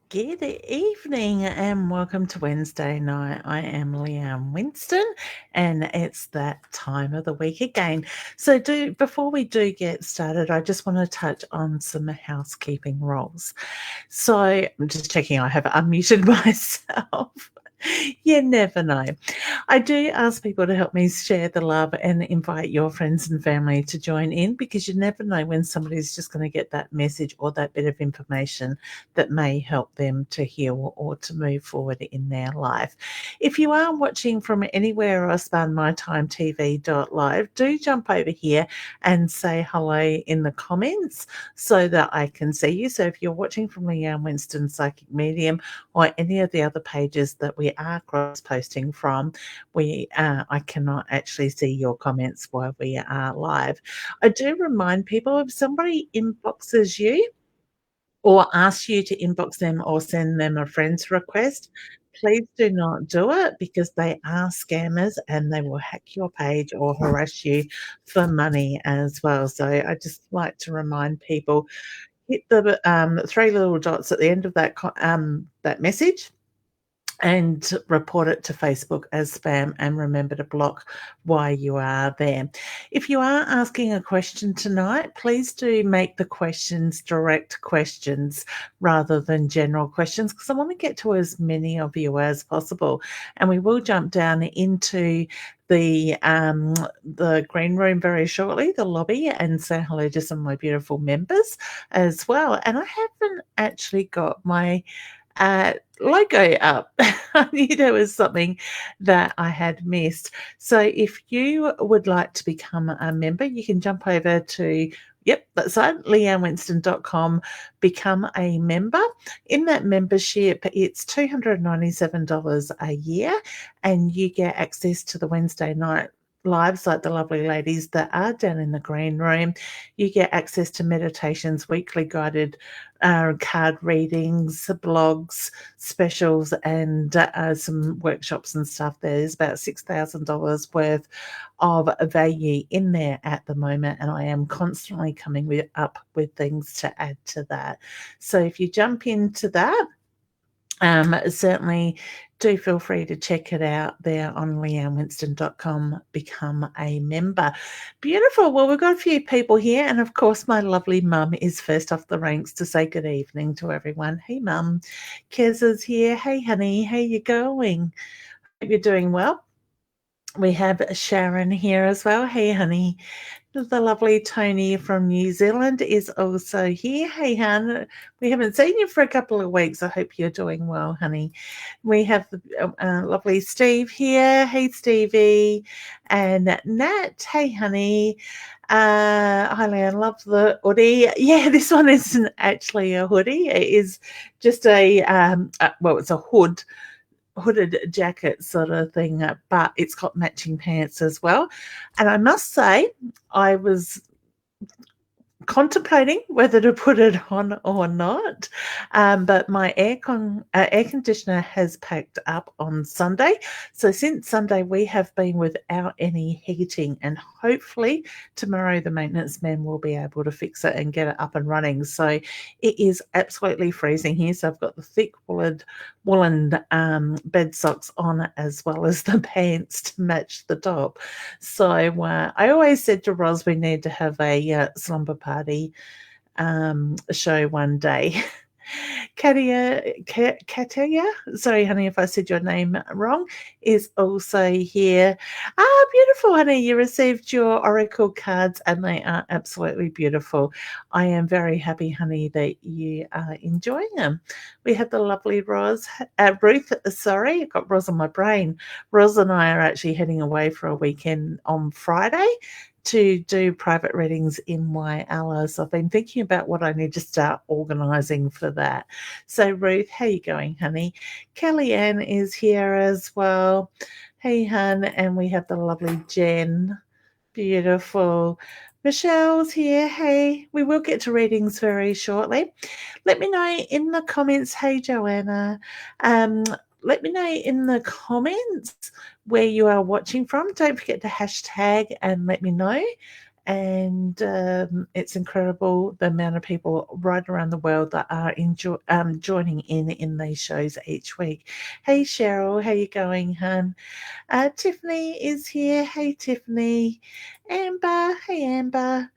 Good evening and welcome to Wednesday night. I am Leanne Winston and it's that time of the week again. Before we do get started, I just want to touch on some housekeeping rules. So I'm just checking I have unmuted myself. You never know. I do ask people to help me share the love and invite your friends and family to join in because you never know when somebody's just going to get that message or that bit of information that may help them to heal or to move forward in their life. If you are watching from anywhere else than mytimetv.live, do jump over here and say hello in the comments so that I can see you. So if you're watching from Leanne Winston Psychic Medium or any of the other pages that we are cross posting from, I cannot actually see your comments while we are live. I do remind people if somebody inboxes you or asks you to inbox them or send them a friend's request, please do not do it because they are scammers and they will hack your page or harass you for money as well. So I just like to remind people, hit the three little dots at the end of that message and report it to Facebook as spam and remember to block while you are there. If you are asking a question tonight, please do make the questions direct questions rather than general questions because I want to get to as many of you as possible. And we will jump down into the green room very shortly, the lobby, and say hello to some of my beautiful members as well. And I haven't actually got my logo up. I knew there was something that I had missed. So if you would like to become a member, you can jump over to that's right, leannewinston.com, become a member. In that membership, it's $297 a year, and you get access to the Wednesday night lives like the lovely ladies that are down in the green room. You get access to meditations, weekly guided card readings, blogs, specials, and some workshops and stuff. There's about $6,000 worth of value in there at the moment, and I am constantly coming up with things to add to that. So if you jump into that, certainly do feel free to check it out there on leannewinston.com. Become a member. Beautiful. Well, we've got a few people here, and of course, my lovely mum is first off the ranks to say good evening to everyone. Hey, mum. Kez is here. Hey, honey. How you going? Hope you're doing well. We have Sharon here as well. Hey, honey. The lovely Tony from New Zealand is also here. Hey, hun. We haven't seen you for a couple of weeks. I hope you're doing well, honey. We have the lovely Steve here. Hey, Stevie. And Nat. Hey, honey. Hi, Leanne. Love the hoodie. Yeah, this one isn't actually a hoodie. It is just well, it's a hooded jacket sort of thing, but it's got matching pants as well. And I must say, I was contemplating whether to put it on or not. But my air conditioner has packed up on Sunday. So since Sunday, we have been without any heating, and hopefully tomorrow the maintenance man will be able to fix it and get it up and running. So it is absolutely freezing here. So I've got the thick woolen bed socks on as well as the pants to match the top. So I always said to Ros we need to have a slumber party show one day. Katia, sorry, honey, if I said your name wrong, is also here. Beautiful, honey. You received your oracle cards and they are absolutely beautiful. I am very happy, honey, that you are enjoying them. We have the lovely Ruth, sorry, I got Ros on my brain. Ros and I are actually heading away for a weekend on Friday to do private readings in Whyalla. So I've been thinking about what I need to start organising for that. So Ruth, how you going, honey? Kellyanne is here as well. Hey, hun, and we have the lovely Jen. Beautiful. Michelle's here. Hey, we will get to readings very shortly. Let me know in the comments. Hey, Joanna. Let me know in the comments where you are watching from. Don't forget to hashtag and let me know. and it's incredible the amount of people right around the world that are joining in these shows each week. Hey Cheryl, how you going, hun? Tiffany is here. Hey Tiffany. Amber, hey Amber.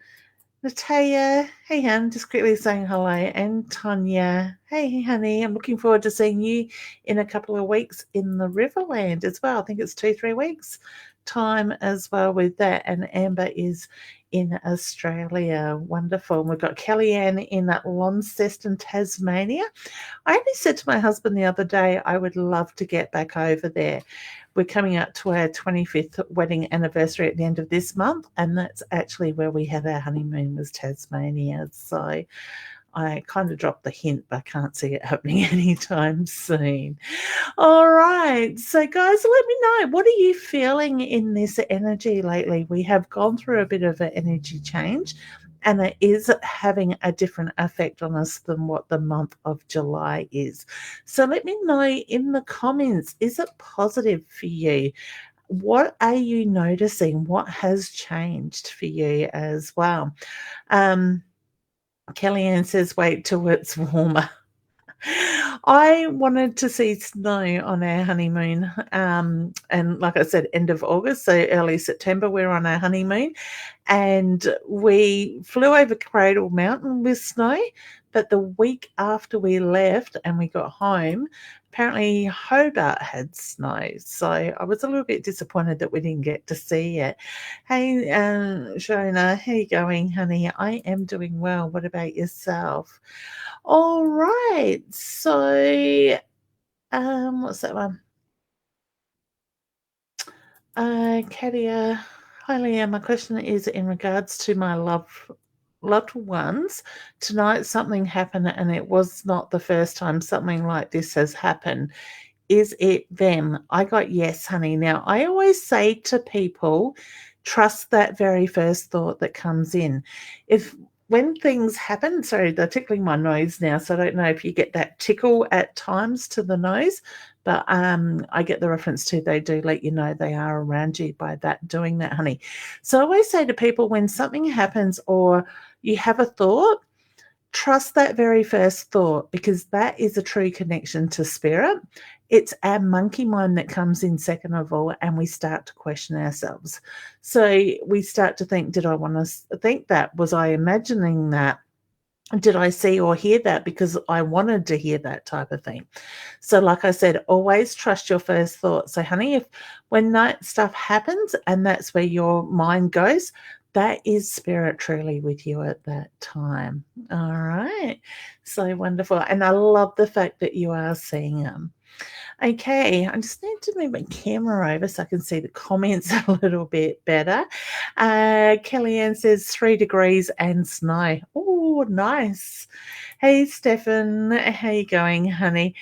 Natalia, hey hun, just quickly saying hello, and Tanya, hey honey, I'm looking forward to seeing you in a couple of weeks in the Riverland as well. I think it's 2-3 weeks time as well with that. And Amber is in Australia. Wonderful. And we've got Kellyanne in Launceston, Tasmania. I only said to my husband the other day, I would love to get back over there. We're coming up to our 25th wedding anniversary at the end of this month, and that's actually where we had our honeymoon, was Tasmania. So I kind of dropped the hint, but I can't see it happening anytime soon. All right. So, guys, let me know, what are you feeling in this energy lately? We have gone through a bit of an energy change, and it is having a different effect on us than what the month of July is. So let me know in the comments, is it positive for you? What are you noticing? What has changed for you as well? Kellyanne says, wait till it's warmer. I wanted to see snow on our honeymoon. And like I said, end of August, so early September, we're on our honeymoon. And we flew over Cradle Mountain with snow. But the week after we left and we got home, apparently Hobart had snow. So I was a little bit disappointed that we didn't get to see it. Hey, Shona, how you going, honey? I am doing well. What about yourself? All right. So, what's that one? Katia, hi Leanne. My question is in regards to my loved ones. Tonight, something happened, and it was not the first time something like this has happened. Is it them? I got yes, honey. Now, I always say to people, trust that very first thought that comes in. If when things happen, sorry, they're tickling my nose now, so I don't know if you get that tickle at times to the nose, but I get the reference to they do let you know they are around you by that doing that, honey. So I always say to people, when something happens or you have a thought, trust that very first thought, because that is a true connection to spirit. It's our monkey mind that comes in second of all, and we start to question ourselves. So we start to think, did I want to think that? Was I imagining that? Did I see or hear that because I wanted to hear that type of thing? So, like I said, always trust your first thought. So, honey, if when that stuff happens and that's where your mind goes, that is spirit truly with you at that time. All right. So wonderful. And I love the fact that you are seeing them. Okay, I just need to move my camera over so I can see the comments a little bit better. Kellyanne says 3 degrees and snow. Oh, nice. Hey, Stefan, how you going, honey?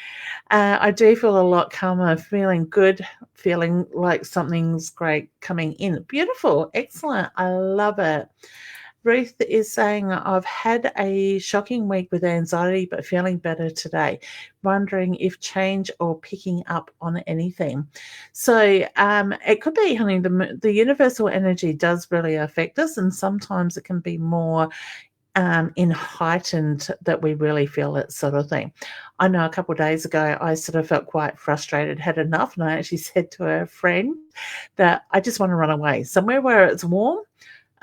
I do feel a lot calmer, feeling good, feeling like something's great coming in. Beautiful, excellent. I love it. Ruth is saying, I've had a shocking week with anxiety, but feeling better today. Wondering if change or picking up on anything. So it could be, honey, the universal energy does really affect us, and sometimes it can be more in heightened that we really feel it, sort of thing. I know a couple of days ago I sort of felt quite frustrated, had enough, and I actually said to a friend that I just want to run away somewhere where it's warm,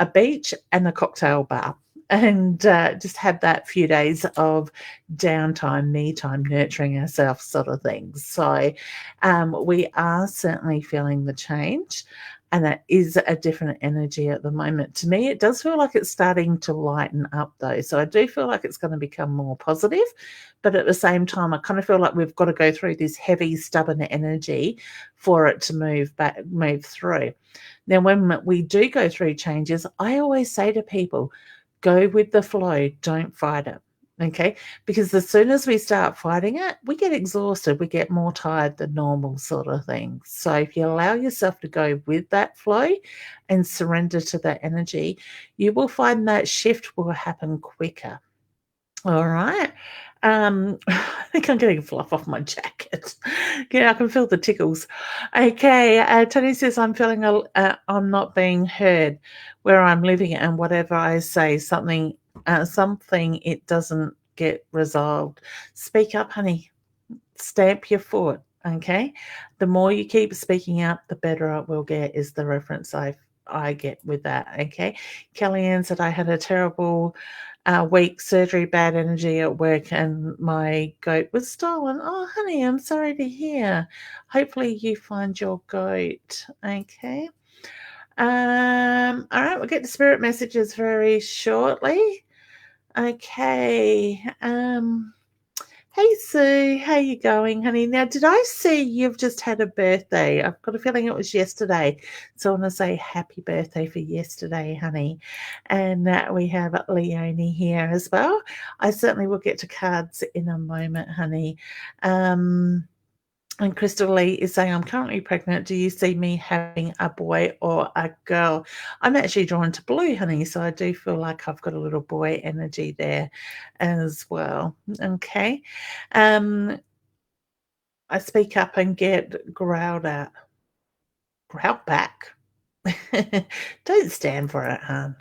a beach and a cocktail bar, and just have that few days of downtime, me time, nurturing ourselves, sort of things. So we are certainly feeling the change, and that is a different energy at the moment. To me, it does feel like it's starting to lighten up, though. So I do feel like it's going to become more positive, but at the same time, I kind of feel like we've got to go through this heavy, stubborn energy for it to move through. Now, when we do go through changes, I always say to people, go with the flow, don't fight it. Okay, because as soon as we start fighting it, we get exhausted, we get more tired than normal, sort of thing. So if you allow yourself to go with that flow and surrender to that energy, you will find that shift will happen quicker. All right. I think I'm getting fluff off my jacket. Yeah, I can feel the tickles. Okay, Tony says I'm feeling I'm not being heard where I'm living, and whatever I say, something it doesn't get resolved. Speak up, honey. Stamp your foot. Okay, the more you keep speaking up, the better it will get. Is the reference I get with that. Okay, Kellyanne said I had a terrible week, surgery, bad energy at work, and my goat was stolen. Oh, honey, I'm sorry to hear. Hopefully, you find your goat. Okay. All right, we'll get to spirit messages very shortly. Okay. Hey Sue, how you going, honey? Now, did I see you've just had a birthday? I've got a feeling it was yesterday, so I want to say happy birthday for yesterday, honey. And we have Leonie here as well. I certainly will get to cards in a moment, honey. And Crystal Lee is saying, I'm currently pregnant. Do you see me having a boy or a girl? I'm actually drawn to blue, honey. So I do feel like I've got a little boy energy there as well. Okay. I speak up and get growled at. Growled back. Don't stand for it, hon.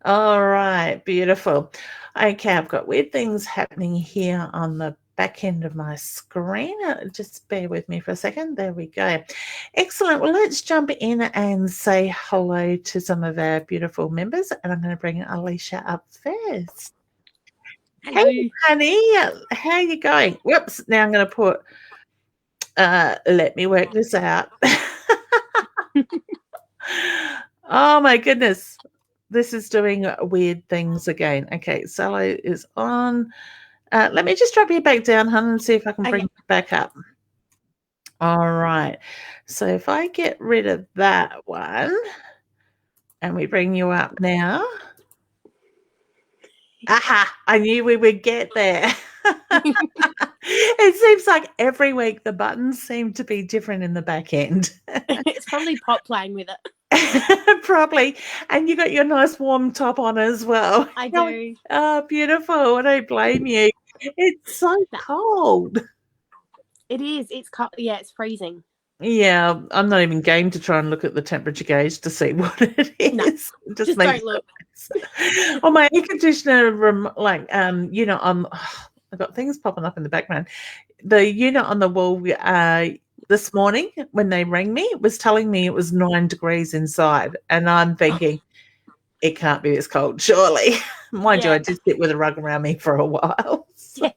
All right. Beautiful. Okay. I've got weird things happening here on the back end of my screen. Just bear with me for a second. There we go. Excellent. Well, let's jump in and say hello to some of our beautiful members. And I'm going to bring Alicia up first. Hello. Hey, honey. How are you going? Whoops. Now I'm going to put, let me work this out. Oh, my goodness. This is doing weird things again. Okay. Salo is on. Let me just drop you back down, hun, and see if I can bring you back up. All right. So if I get rid of that one and we bring you up now. Aha, I knew we would get there. It seems like every week the buttons seem to be different in the back end. It's probably Pop playing with it. Probably. And you got your nice warm top on as well. I do. Oh, beautiful. I don't blame you. It's so cold. It is. It's cold. Yeah, it's freezing. Yeah, I'm not even game to try and look at the temperature gauge to see what it is. No, just don't look. Well, my air conditioner room, I've got things popping up in the background. The unit on the wall this morning when they rang me was telling me it was 9 degrees inside, and I'm thinking it can't be this cold, surely. Mind you, I did sit with a rug around me for a while. So. Yeah.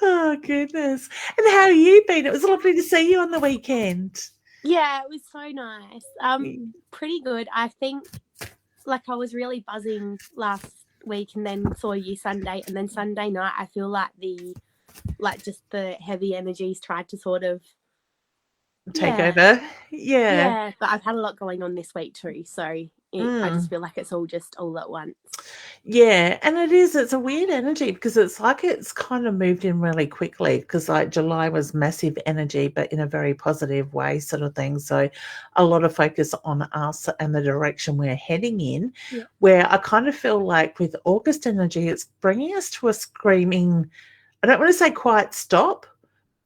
Oh, goodness. And how have you been? It was lovely to see you on the weekend. Yeah, it was so nice. Pretty good. I think, I was really buzzing last week and then saw you Sunday, and then Sunday night I feel like just the heavy energies tried to sort of take over. Yeah, but I've had a lot going on this week too, so I just feel like it's all at once. Yeah, and it's a weird energy because it's kind of moved in really quickly because July was massive energy, but in a very positive way sort of thing. So a lot of focus on us and the direction we're heading in, where I kind of feel like with August energy, it's bringing us to a screaming, I don't want to say quiet stop,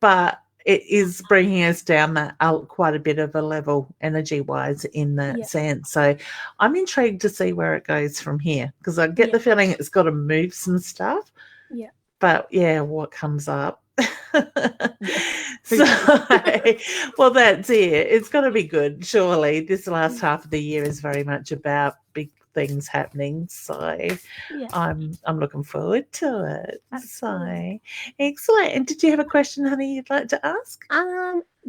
but it is bringing us down that quite a bit of a level energy-wise in that sense. So I'm intrigued to see where it goes from here because I get the feeling it's got to move some stuff. Yeah. But, what comes up? So, well, that's it. It's got to be good, surely. This last half of the year is very much about big things happening, so I'm looking forward to it. So excellent. And did you have a question, honey, you'd like to ask?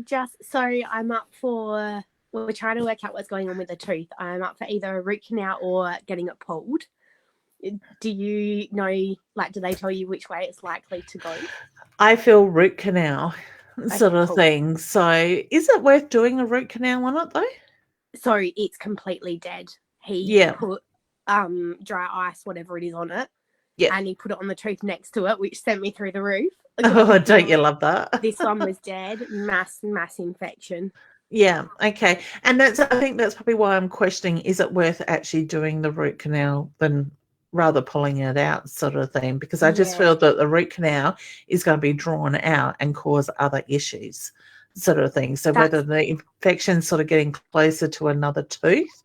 Just so I'm up for, we're trying to work out what's going on with the tooth. I'm up for either a root canal or getting it pulled. Do you know, do they tell you which way it's likely to go? I feel root canal sort of thing. So is it worth doing a root canal on it though? So it's completely dead. He put dry ice, whatever it is, on it. Yeah. And he put it on the tooth next to it, which sent me through the roof. Oh, don't you love that? This one was dead. Mass infection. Yeah. Okay. And I think that's probably why I'm questioning, is it worth actually doing the root canal than rather pulling it out sort of thing, because I just Yeah. feel that the root canal is going to be drawn out and cause other issues sort of thing. So whether the infection's sort of getting closer to another tooth,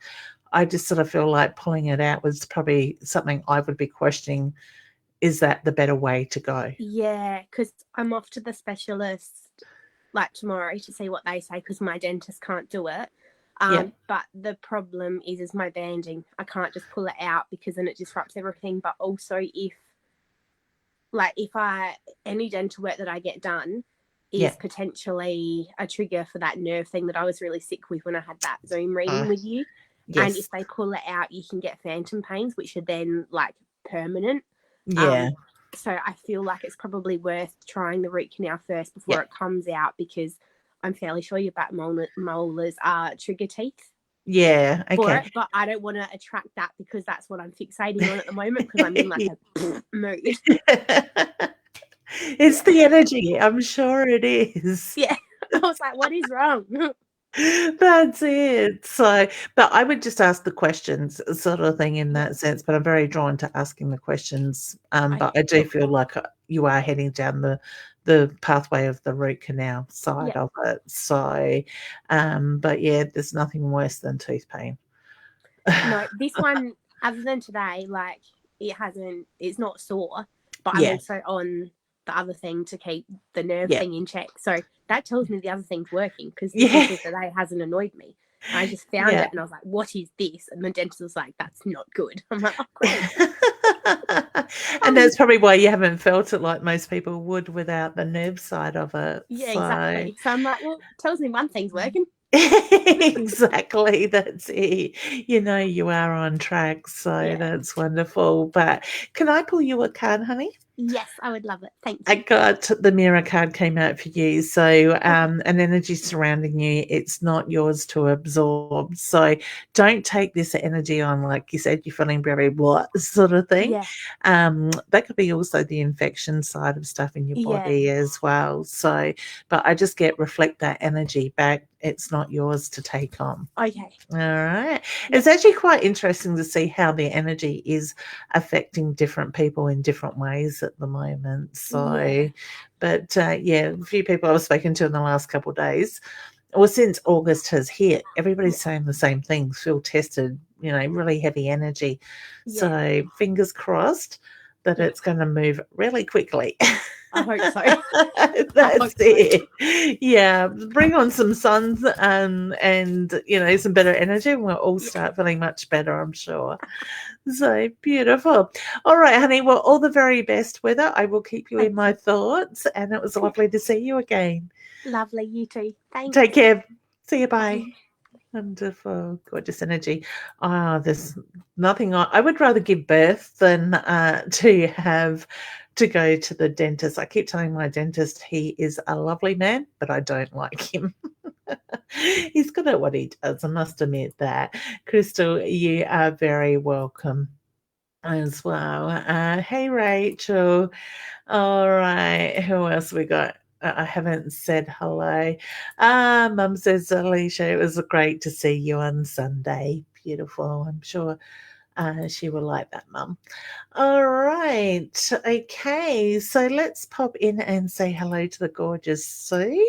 I just sort of feel like pulling it out was probably something I would be questioning. Is that the better way to go? Yeah, because I'm off to the specialist like tomorrow to see what they say, because my dentist can't do it. Yeah. But the problem is my banding. I can't just pull it out because then it disrupts everything. But also if any dental work that I get done is potentially a trigger for that nerve thing that I was really sick with when I had that Zoom reading with you. Yes. And if they pull it out, you can get phantom pains, which are then like permanent. Yeah. So I feel like it's probably worth trying the root canal first before it comes out, because I'm fairly sure your back molars are trigger teeth. Yeah, okay. For it, but I don't want to attract that because that's what I'm fixating on at the moment, because I'm in like a mood. It's the energy. I'm sure it is. Yeah. I was like, what is wrong? That's it. So, but I would just ask the questions sort of thing in that sense, but I'm very drawn to asking the questions. But I do feel like you are heading down the pathway of the root canal side of it. So, but yeah, there's nothing worse than tooth pain. No, this one, other than today, like it's not sore, but I'm also on the other thing to keep the nerve thing in check. So that tells me the other thing's working, because the issue today hasn't annoyed me. I just found it and I was like, what is this? And the dentist was like, that's not good. I'm like, oh, great. And that's probably why you haven't felt it like most people would without the nerve side of it. Yeah, exactly. So I'm like, well, it tells me one thing's working. Exactly, that's it. You are on track, so that's wonderful. But can I pull you a card, honey? Yes, I would love it. Thank you. I got the mirror card came out for you. So an energy surrounding you, it's not yours to absorb. So don't take this energy on, like you said, you're feeling very what sort of thing. Yeah. That could be also the infection side of stuff in your body as well. So, but I just reflect that energy back. It's not yours to take on. Okay. All right. It's actually quite interesting to see how the energy is affecting different people in different ways at the moment. So, but a few people I've spoken to in the last couple of days, or since August has hit, everybody's saying the same thing, feel tested, really heavy energy. So fingers crossed that it's going to move really quickly. I hope so. That's it. Yeah, bring on some sun and some better energy, and we'll all start feeling much better, I'm sure. So beautiful. All right, honey. Well, all the very best with it. I will keep you in my thoughts, and it was lovely to see you again. Lovely, you too. Thanks. Take care. See you. Bye. Wonderful, gorgeous energy. There's nothing I would rather give birth than to go to the dentist. I keep telling my dentist he is a lovely man, but I don't like him. He's good at what he does, I must admit that. Crystal, you are very welcome as well. Hey, Rachel. All right, who else we got? I haven't said hello. Mum says, Alicia, it was great to see you on Sunday. Beautiful. I'm sure she will like that, Mum. All right. Okay. So let's pop in and say hello to the gorgeous Sue.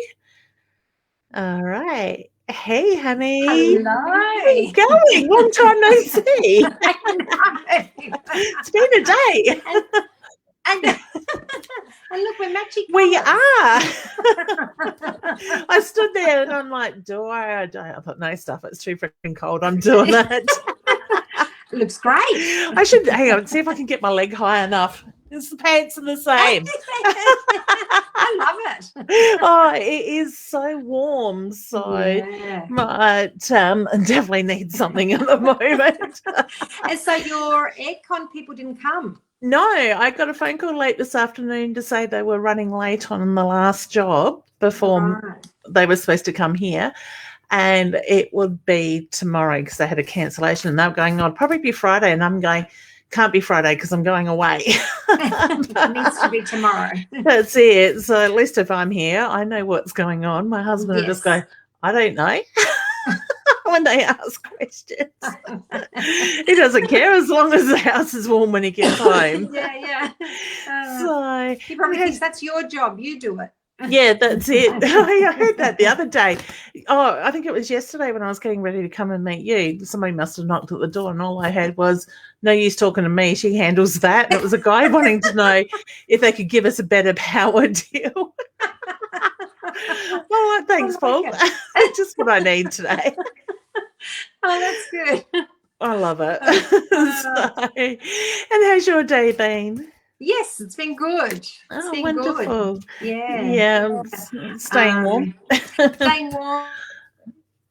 All right. Hey, honey. Hello. How are you going? Long time no see. It's been a day. And look, we're matching. We are. I stood there and I'm like, I thought, no, stuff. It's too freaking cold. I'm doing it. It looks great. I should hang on, see if I can get my leg high enough. The pants are the same. I love it. Oh, it is so warm. So, but definitely need something at the moment. And so your aircon people didn't come? No, I got a phone call late this afternoon to say they were running late on the last job before they were supposed to come here. And it would be tomorrow because they had a cancellation. And they were going, it'll probably be Friday. And I'm going, can't be Friday because I'm going away. It needs to be tomorrow. That's it. So at least if I'm here, I know what's going on. My husband will just go, I don't know. when they ask questions. He doesn't care as long as the house is warm when he gets home. Yeah. So He probably thinks that's your job. You do it. yeah, that's it. I heard that the other day. Oh, I think it was yesterday when I was getting ready to come and meet you. Somebody must have knocked at the door, and all I had was, "No use talking to me. She handles that." And it was a guy wanting to know if they could give us a better power deal. Well, thanks, Paul. Just what I need today. Oh, that's good. I love it. And how's your day been? Yes, it's been good. It's been wonderful. good. Yeah. Yeah, staying warm. Staying warm.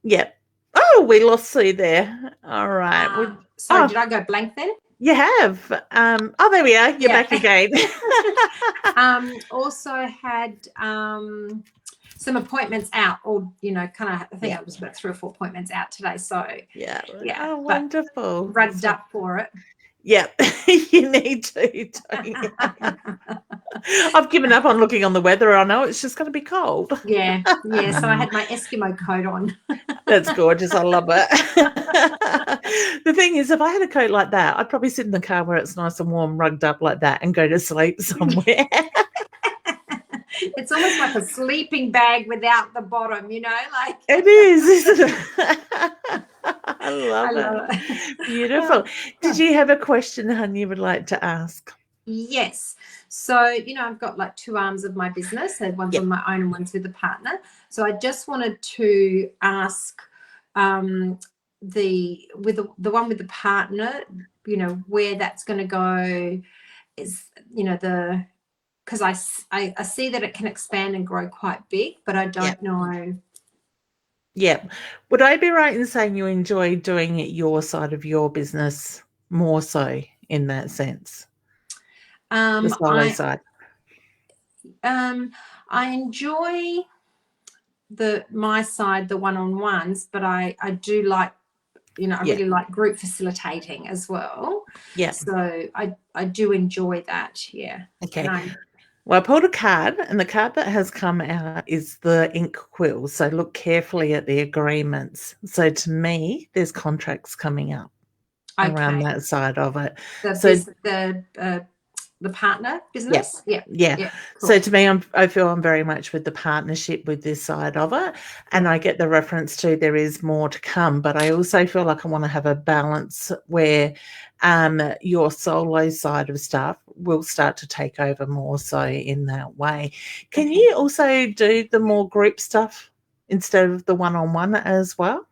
Yep. Oh, we lost Sue there. All right. Sorry, did I go blank then? You have. Oh, there we are. You're back again. Also had some appointments out, or kind of. I think I was about 3 or 4 appointments out today. So yeah. Oh, wonderful. Rugged up for it. Yep, you need to. Don't you? I've given up on looking on the weather. I know it's just going to be cold. Yeah. So I had my Eskimo coat on. That's gorgeous. I love it. The thing is, if I had a coat like that, I'd probably sit in the car where it's nice and warm, rugged up like that, and go to sleep somewhere. It's almost like a sleeping bag without the bottom, like. It is, isn't it? I love it. Beautiful. Did you have a question, hon, you would like to ask? Yes. So, I've got like 2 arms of my business. One's on my own and one's with a partner. So I just wanted to ask the one with the partner, where that's going to go is, because I see that it can expand and grow quite big, but I don't know. Yeah. Would I be right in saying you enjoy doing it your side of your business more so in that sense? The solo side. I enjoy my side, the one-on-ones, but I do like, I really like group facilitating as well. Yeah. So I do enjoy that. Yeah. Okay. Well, I pulled a card, and the card that has come out is the ink quill. So look carefully at the agreements. So to me, there's contracts coming up around that side of it. The partner business? Yeah. Cool. So to me, I feel I'm very much with the partnership with this side of it. And I get the reference to there is more to come. But I also feel like I want to have a balance where your solo side of stuff will start to take over more so in that way. Can you also do the more group stuff instead of the one-on-one as well?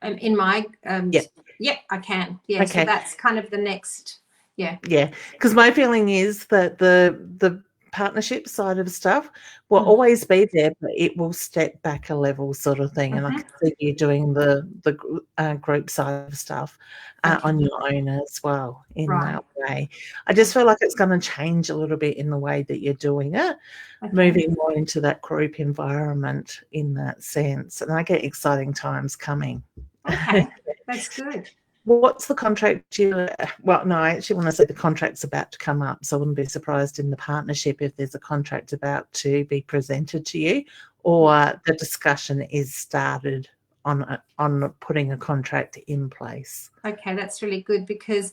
In my I can. Yeah. Okay. So that's kind of the next. Yeah. Because my feeling is that the partnership side of stuff will always be there, but it will step back a level sort of thing. And I can see you doing the group side of stuff on your own as well in that way. I just feel like it's going to change a little bit in the way that you're doing it, moving more into that group environment in that sense. And I get exciting times coming. Okay, that's good. What's the contract I actually want to say the contract's about to come up, so I wouldn't be surprised in the partnership if there's a contract about to be presented to you, or the discussion is started on putting a contract in place. Okay, that's really good, because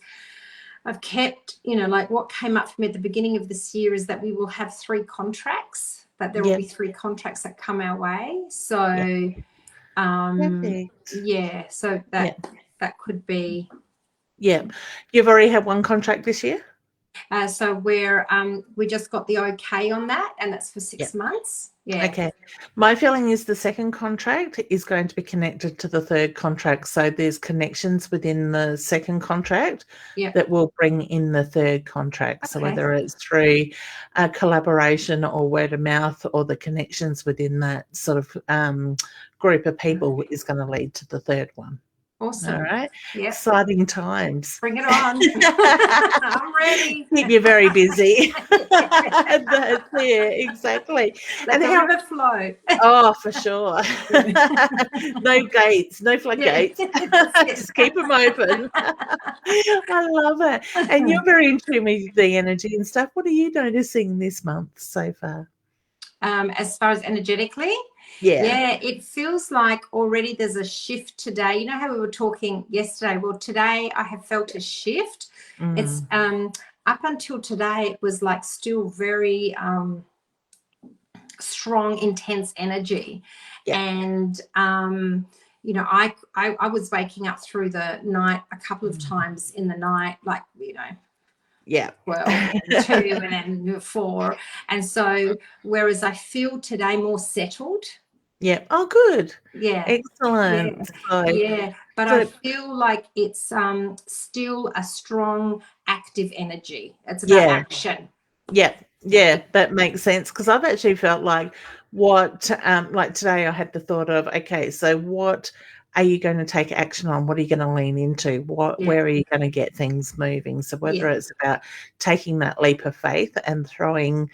I've kept, like what came up for me at the beginning of this year is that we will have 3 contracts, that there will be 3 contracts that come our way. So, so that could be. Yeah. You've already had 1 contract this year? So we just got the okay on that, and that's for 6 months. Yeah. Okay. My feeling is the second contract is going to be connected to the third contract. So there's connections within the second contract that will bring in the third contract. So whether it's through a collaboration or word of mouth, or the connections within that sort of group of people is going to lead to the third one. Awesome. All right. Yep. Exciting times. Bring it on. I'm ready. Keep you very busy. That's it, exactly. Let the river flow. Oh, for sure. No gates, no floodgates. Just keep them open. I love it. And you're very in tune with the energy and stuff. What are you noticing this month so far? As far as energetically? Yeah, it feels like already there's a shift today. You know how we were talking yesterday? Well, today I have felt a shift. It's up until today, it was like still very strong, intense energy. And you know, I was waking up through the night a couple of times in the night, like, you know, 12 and 2 and then 4. And so whereas I feel today more settled. Yeah. Oh, good. Yeah. Excellent. Yeah. But I feel like it's still a strong, active energy. It's about action. Yeah. Yeah. That makes sense. Because I've actually felt like like today I had the thought of, okay, so what are you going to take action on? What are you going to lean into? Where are you going to get things moving? So whether it's about taking that leap of faith and throwing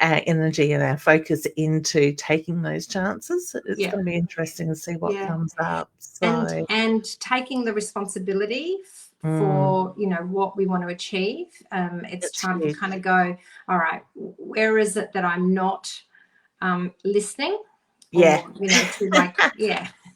our energy and our focus into taking those chances, it's going to be interesting to see what comes up. So and taking the responsibility for, you know, what we want to achieve. It's time to kind of go, all right, where is it that I'm not listening? Or, you know, to like,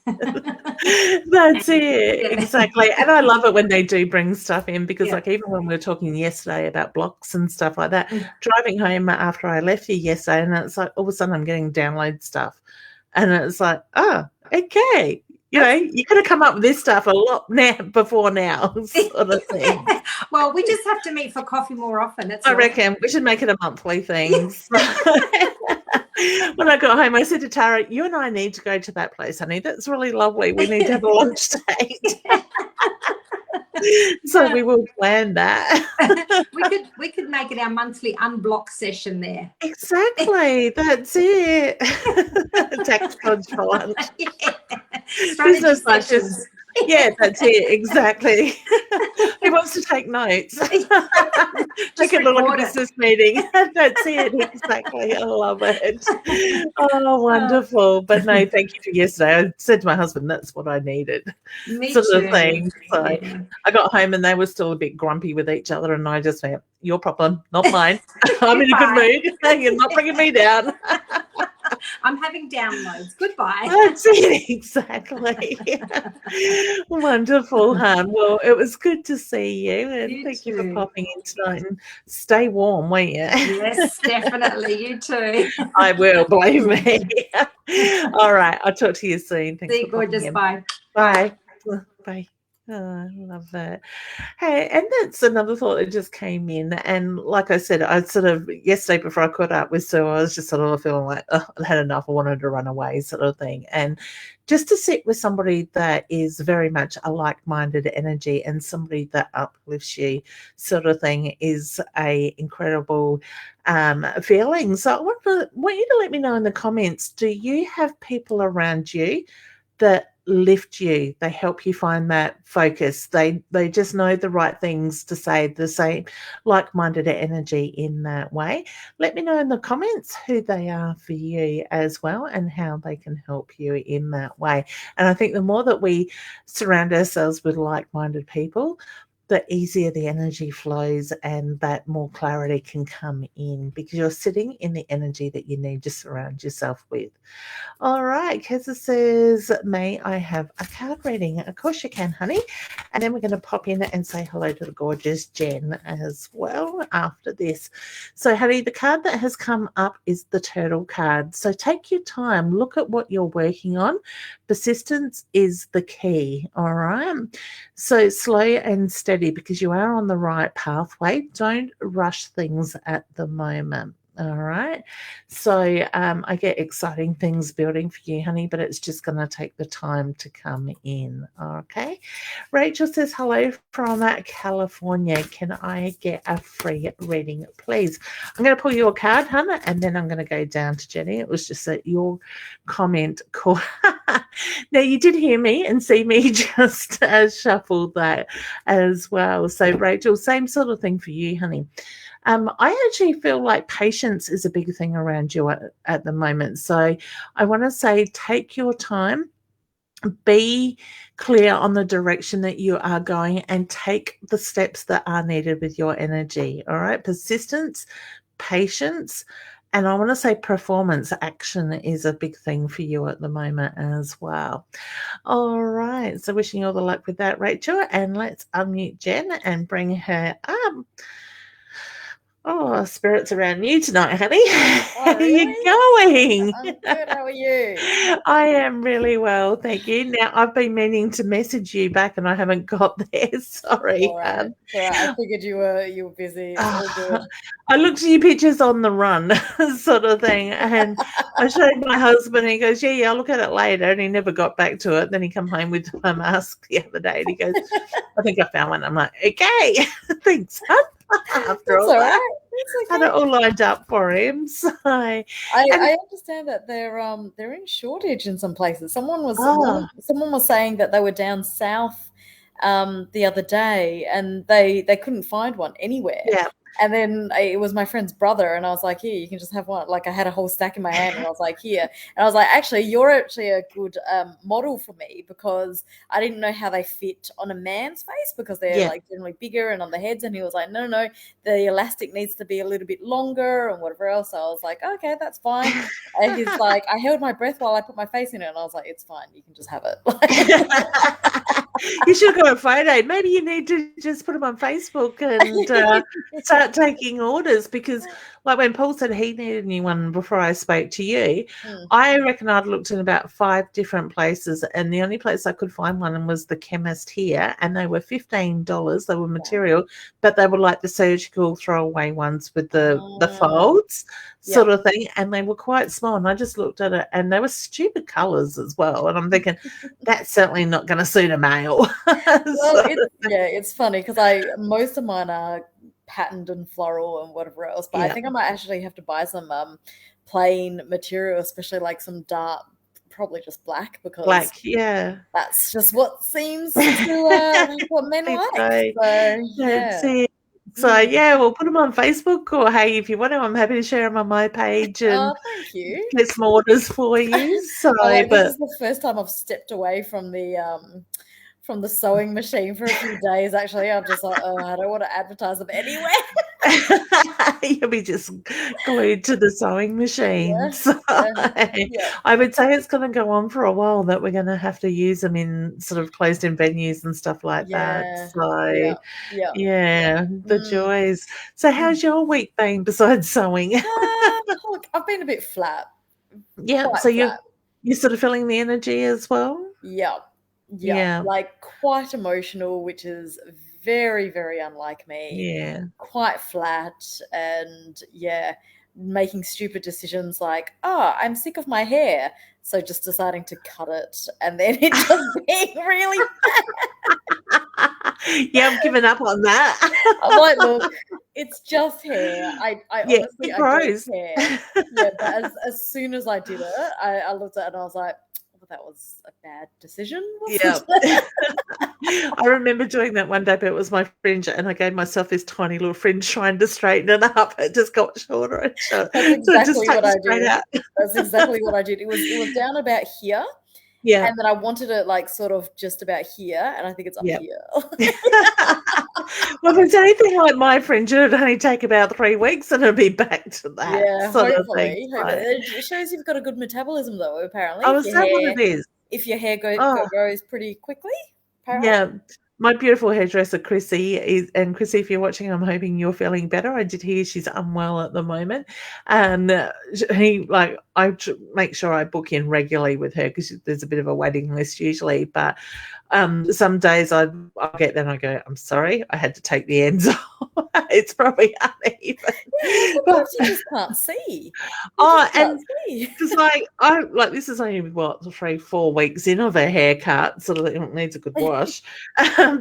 That's it, exactly. And I love it when they do bring stuff in, because like even when we were talking yesterday about blocks and stuff like that, driving home after I left you yesterday, and it's like all of a sudden I'm getting download stuff, and it's like, oh, okay, you know, you could have come up with this stuff a lot before now, sort of thing. Well, we just have to meet for coffee more often. That's I reckon we should make it a monthly thing. When I got home, I said to Tara, you and I need to go to that place, honey. That's really lovely. We need to have a lunch date. So we will plan that. we could make it our monthly unblock session there. Exactly. That's it. Tax dodge for lunch. Strategy sessions. Yeah, that's it. Exactly. Who wants to take notes? Take a little business meeting. That's it. Exactly. I love it. Oh, wonderful. But no, thank you for yesterday. I said to my husband, that's what I needed. Sort of thing. So I got home and they were still a bit grumpy with each other, and I just went, your problem, not mine. I'm in a good mood. You're not bringing me down. I'm having downloads. Goodbye. That's it, exactly. Wonderful, hon. Well, it was good to see you, and thank you for popping in tonight. And stay warm, won't you? Yes, definitely. You too. I will, believe me. All right, I'll talk to you soon. Thanks. See you, gorgeous. Bye. Bye. Bye. Oh, I love that. Hey, and that's another thought that just came in. And like I said, I sort of yesterday before I caught up with Sue, I was just sort of feeling like, oh, I had enough. I wanted to run away, sort of thing. And just to sit with somebody that is very much a like-minded energy and somebody that uplifts you, sort of thing, is a incredible feeling. So I want you to let me know in the comments, do you have people around you that lift you? They help you find that focus. They just know the right things to say, the same like-minded energy in that way. Let me know in the comments who they are for you as well, and how they can help you in that way. And I think the more that we surround ourselves with like-minded people, the easier the energy flows, and that more clarity can come in, because you're sitting in the energy that you need to surround yourself with. All right, Keza says, may I have a card reading? Of course you can, honey. And then we're going to pop in and say hello to the gorgeous Jen as well after this. So, honey, the card that has come up is the Turtle card. So take your time. Look at what you're working on. Persistence is the key, all right? So slow and steady, because you are on the right pathway. Don't rush things at the moment. All right. So I get exciting things building for you, honey, but it's just going to take the time to come in. Okay. Rachel says, hello from California. Can I get a free reading, please? I'm going to pull you a card, hon, and then I'm going to go down to Jenny. It was just that your comment call. Now, you did hear me and see me just shuffle that as well. So, Rachel, same sort of thing for you, honey. I actually feel like patience is a big thing around you at the moment. So I want to say, take your time, be clear on the direction that you are going, and take the steps that are needed with your energy. All right. Persistence, patience, And I want to say performance action is a big thing for you at the moment as well. All right. So wishing you all the luck with that, Rachel. And let's unmute Jen and bring her up. Oh, spirits around you tonight, honey. Oh, How are you going? I'm good. How are you? I am really well, thank you. Now, I've been meaning to message you back and I haven't got there. Sorry. All right. I figured you were busy. It's all good. I looked at your pictures on the run sort of thing, and I showed my husband and he goes, yeah, I'll look at it later, and he never got back to it. Then he come home with my mask the other day and he goes, I think I found one. I'm like, okay, thanks, huh? After all that, had it all lined up for him. So I understand that they're in shortage in some places. Someone was saying that they were down south the other day and they couldn't find one anywhere. Yeah. And then it was my friend's brother, and I was like, here, you can just have one. Like, I had a whole stack in my hand, and I was like, here. And I was like, actually, you're actually a good model for me, because I didn't know how they fit on a man's face, because they're like generally bigger and on the heads. And he was like, no, the elastic needs to be a little bit longer and whatever else. So I was like, okay, that's fine. And he's like, I held my breath while I put my face in it, and I was like, it's fine, you can just have it. You should go on Friday. Maybe you need to just put them on Facebook and start taking orders, because like when Paul said he needed a new one before I spoke to you, I reckon I'd looked in about 5 different places, and the only place I could find one was the chemist here, and they were $15. They were material, but they were like the surgical throwaway ones with the folds sort of thing, and they were quite small, and I just looked at it and they were stupid colours as well, and I'm thinking that's certainly not going to suit a male. Well, it's funny because most of mine are patterned and floral and whatever else, but I think I might actually have to buy some plain material, especially like some dark, probably just black, because that's just what seems to what men like. So we'll put them on Facebook, or hey, if you want to, I'm happy to share them on my page and thank you. Get some orders for you. So, this is the first time I've stepped away from the sewing machine for a few days. Actually, I'm just like, I don't want to advertise them anywhere. You'll be just glued to the sewing machine. So I would say it's going to go on for a while, that we're going to have to use them in sort of closed-in venues and stuff like that. So, the joys. So how's your week been besides sewing? Look, I've been a bit flat. Yeah, so you're sort of feeling the energy as well? Yeah, like quite emotional, which is very, very unlike me. Yeah. Quite flat, and making stupid decisions like, I'm sick of my hair, so just deciding to cut it, and then it just being really bad. I've given up on that. I'm like, look, it's just hair. I honestly, it grows. I don't care. But as soon as I did it, I looked at it and I was like, that was a bad decision. I remember doing that one day, but it was my fringe, and I gave myself this tiny little fringe trying to straighten it up. It just got shorter and shorter. That's exactly what I did. That's exactly what I did. It was down about here. Yeah. And then I wanted it like sort of just about here, and I think it's up here. Well, if it's anything like my fringe, it'll only take about 3 weeks and it'll be back to that. Yeah, hopefully. It shows you've got a good metabolism, though, apparently. Oh, is that what it is? If your hair grows pretty quickly, apparently. Yeah. My beautiful hairdresser, Chrissy, Chrissy, if you're watching, I'm hoping you're feeling better. I did hear she's unwell at the moment. And I make sure I book in regularly with her, because there's a bit of a waiting list usually. But some days I'll get there and I go, I'm sorry, I had to take the ends off. It's probably uneven. Yeah, but you just can't see. Because this is only 3-4 weeks in of a haircut, sort of it needs a good wash.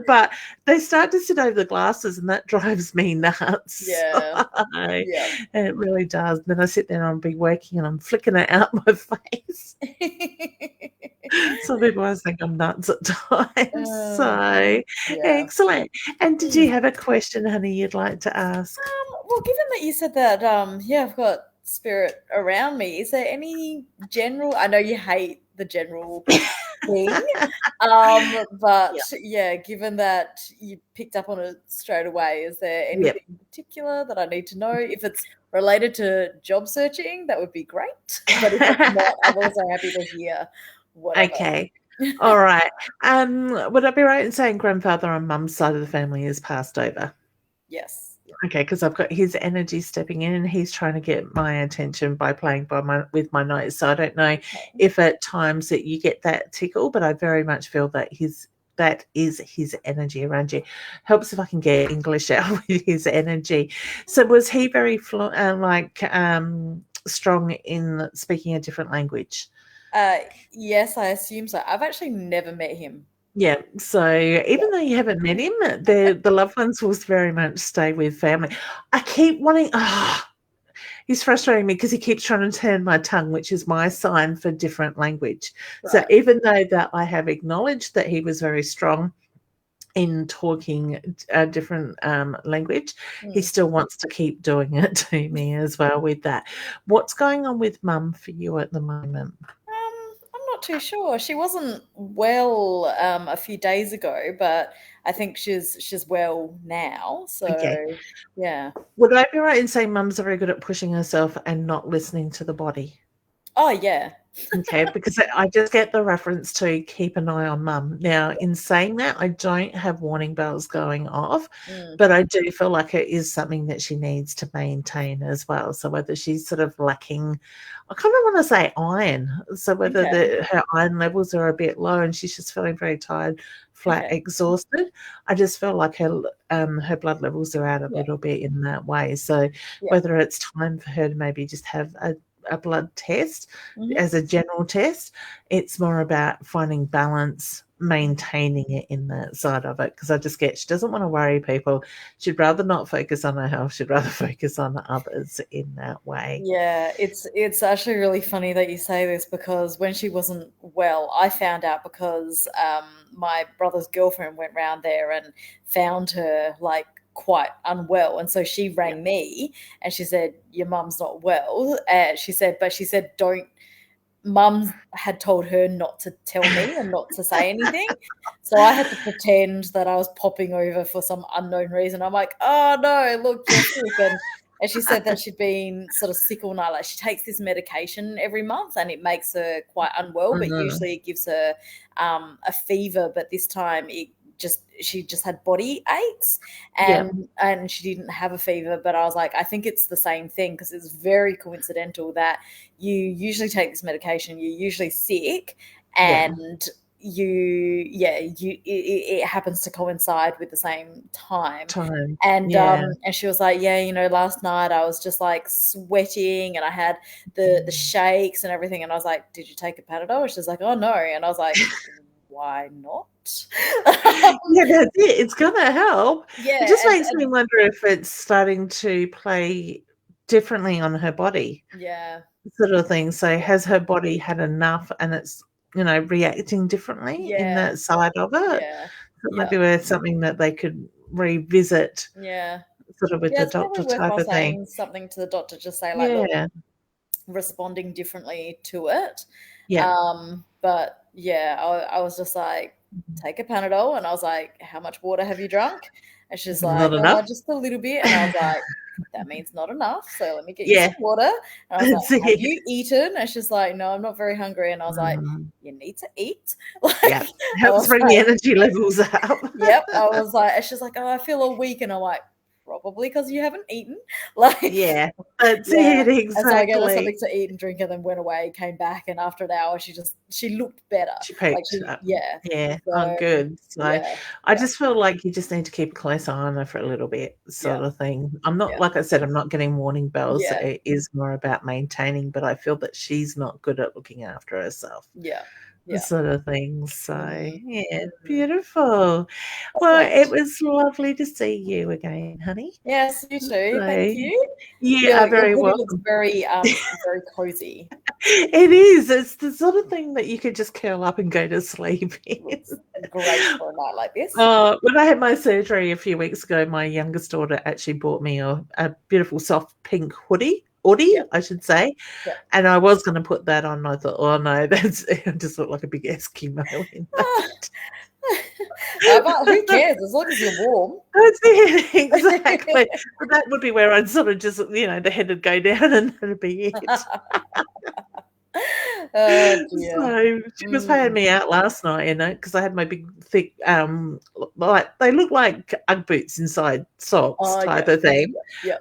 But they start to sit over the glasses, and that drives me nuts. Yeah. And it really does. Then I sit there and I'll be working and I'm flicking it out my face. Some people always think I'm nuts at times. Excellent. And did you have a question, honey, you'd like to ask? Well, given that you said that, I've got spirit around me, is there any general, I know you hate the general thing, but given that you picked up on it straight away, is there anything particular that I need to know? If it's related to job searching, that would be great. But if it's not, I'm also happy to hear whatever. Okay. All right. Would I be right in saying grandfather on mum's side of the family has passed over? Yes. Okay, because I've got his energy stepping in and he's trying to get my attention by playing with my nose. So I don't know if at times that you get that tickle, but I very much feel that that is his energy around you. Helps if I can get English out with his energy. So was he very strong in speaking a different language? Yes, I assume so. I've actually never met him. Yeah, so even though you haven't met him, the loved ones will very much stay with family. I keep wanting, he's frustrating me because he keeps trying to turn my tongue, which is my sign for different language. Right. So even though that I have acknowledged that he was very strong in talking a different language, he still wants to keep doing it to me as well with that. What's going on with mum for you at the moment? I'm not too sure. She wasn't well a few days ago, but I think she's well now. So Okay. yeah. Would I be right in saying mum's very good at pushing herself and not listening to the body? Oh yeah. Okay, because I just get the reference to keep an eye on mum. Now, in saying that, I don't have warning bells going off, but I do feel like it is something that she needs to maintain as well. So whether she's sort of lacking, I kind of want to say iron. So whether her iron levels are a bit low and she's just feeling very tired, flat, exhausted, I just feel like her blood levels are out a little bit in that way. So whether it's time for her to maybe just have a blood test as a general test, it's more about finding balance, maintaining it in that side of it, because I just get she doesn't want to worry people. She'd rather not focus on her health. She'd rather focus on others in that way. Yeah, it's actually really funny that you say this, because when she wasn't well, I found out because my brother's girlfriend went round there and found her like quite unwell, and so she rang me and she said, your mum's not well. She said don't, mum had told her not to tell me and not to say anything. So I had to pretend that I was popping over for some unknown reason. I'm like, oh no, look, you're sick. And she said that she'd been sort of sick all night. Like, she takes this medication every month and it makes her quite unwell, but usually it gives her a fever, but this time she just had body aches and she didn't have a fever. But I was like, I think it's the same thing, because it's very coincidental that you usually take this medication, you're usually sick, and it happens to coincide with the same time. And she was like, last night I was just like sweating and I had the shakes and everything, and I was like, did you take a Panadol? She's like, oh no. And I was like, why not? Yeah, that's it. It's gonna help. Yeah, it just makes me wonder if it's starting to play differently on her body. Yeah, sort of thing. So has her body had enough, and it's reacting differently in that side of it? Yeah, so it might be worth something that they could revisit. Yeah, sort of with the doctor type of thing. Something to the doctor, just say like, look, responding differently to it. But yeah, I was just like, take a Panadol, and I was like, how much water have you drunk? And she's like, oh, just a little bit. And I was like, that means not enough, so let me get you some water. And I was like, have you eaten? And she's like, no, I'm not very hungry. And I was like, you need to eat. Like, helps bring the energy levels up. I was like, and she's like, oh, I feel all weak. And I'm like, probably because you haven't eaten. Like, that's it, exactly. And so I gave her something to eat and drink, and then went away, came back, and after an hour she looked better. She picked up. So, good. So I just feel like you just need to keep a close eye on her for a little bit, sort of thing. I'm not, like I said, I'm not getting warning bells. It is more about maintaining, but I feel that she's not good at looking after herself. Sort of thing. So beautiful. Well, it was lovely to see you again, honey. Yes, you too. Thank you. You are very welcome. Looks very very cozy. It is. It's the sort of thing that you could just curl up and go to sleep in. It's great for a night like this. When I had my surgery a few weeks ago, my youngest daughter actually bought me a beautiful soft pink hoodie, I should say. And I was going to put that on. I thought, oh no, I just look like a big Eskimo in that. But who cares? As long as you're warm. That's it, exactly. But that would be where I'd sort of just, the head would go down and that'd be it. Oh dear. So she was paying me out last night, because I had my big, thick, they look like Ugg boots inside socks type of thing,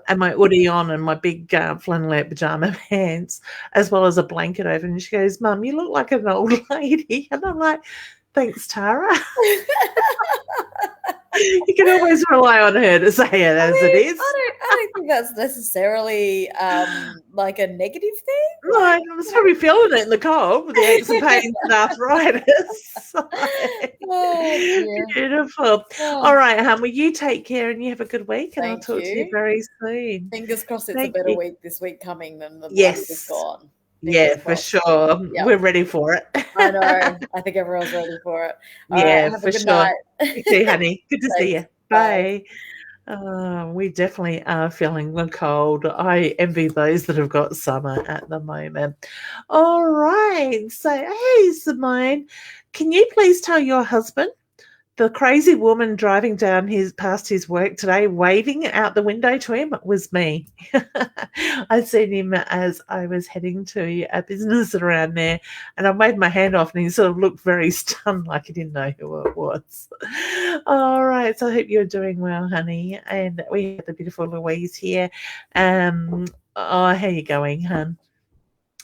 and my hoodie on and my big flannelette pajama pants, as well as a blanket over. And she goes, "Mum, you look like an old lady," and I'm like, "Thanks, Tara." You can always rely on her to say it as it is. I don't think that's necessarily like a negative thing. No, I was probably feeling it in the cold with the aches and pains and arthritis. Beautiful. All right, hon. Well, you take care and you have a good week, and I'll talk to you very soon. Fingers crossed it's a better week this week coming than the one that's gone. Yeah, for sure. Yep. We're ready for it. I know. I think everyone's ready for it. All right, have a good night. You too, honey. Good to see you. Bye. We definitely are feeling the cold. I envy those that have got summer at the moment. All right. So, hey, Simone, can you please tell your husband the crazy woman driving down past his work today, waving out the window to him, was me. I seen him as I was heading to a business around there, and I waved my hand off, and he sort of looked very stunned, like he didn't know who it was. All right, so I hope you're doing well, honey. And we have the beautiful Louise here. How are you going, hon?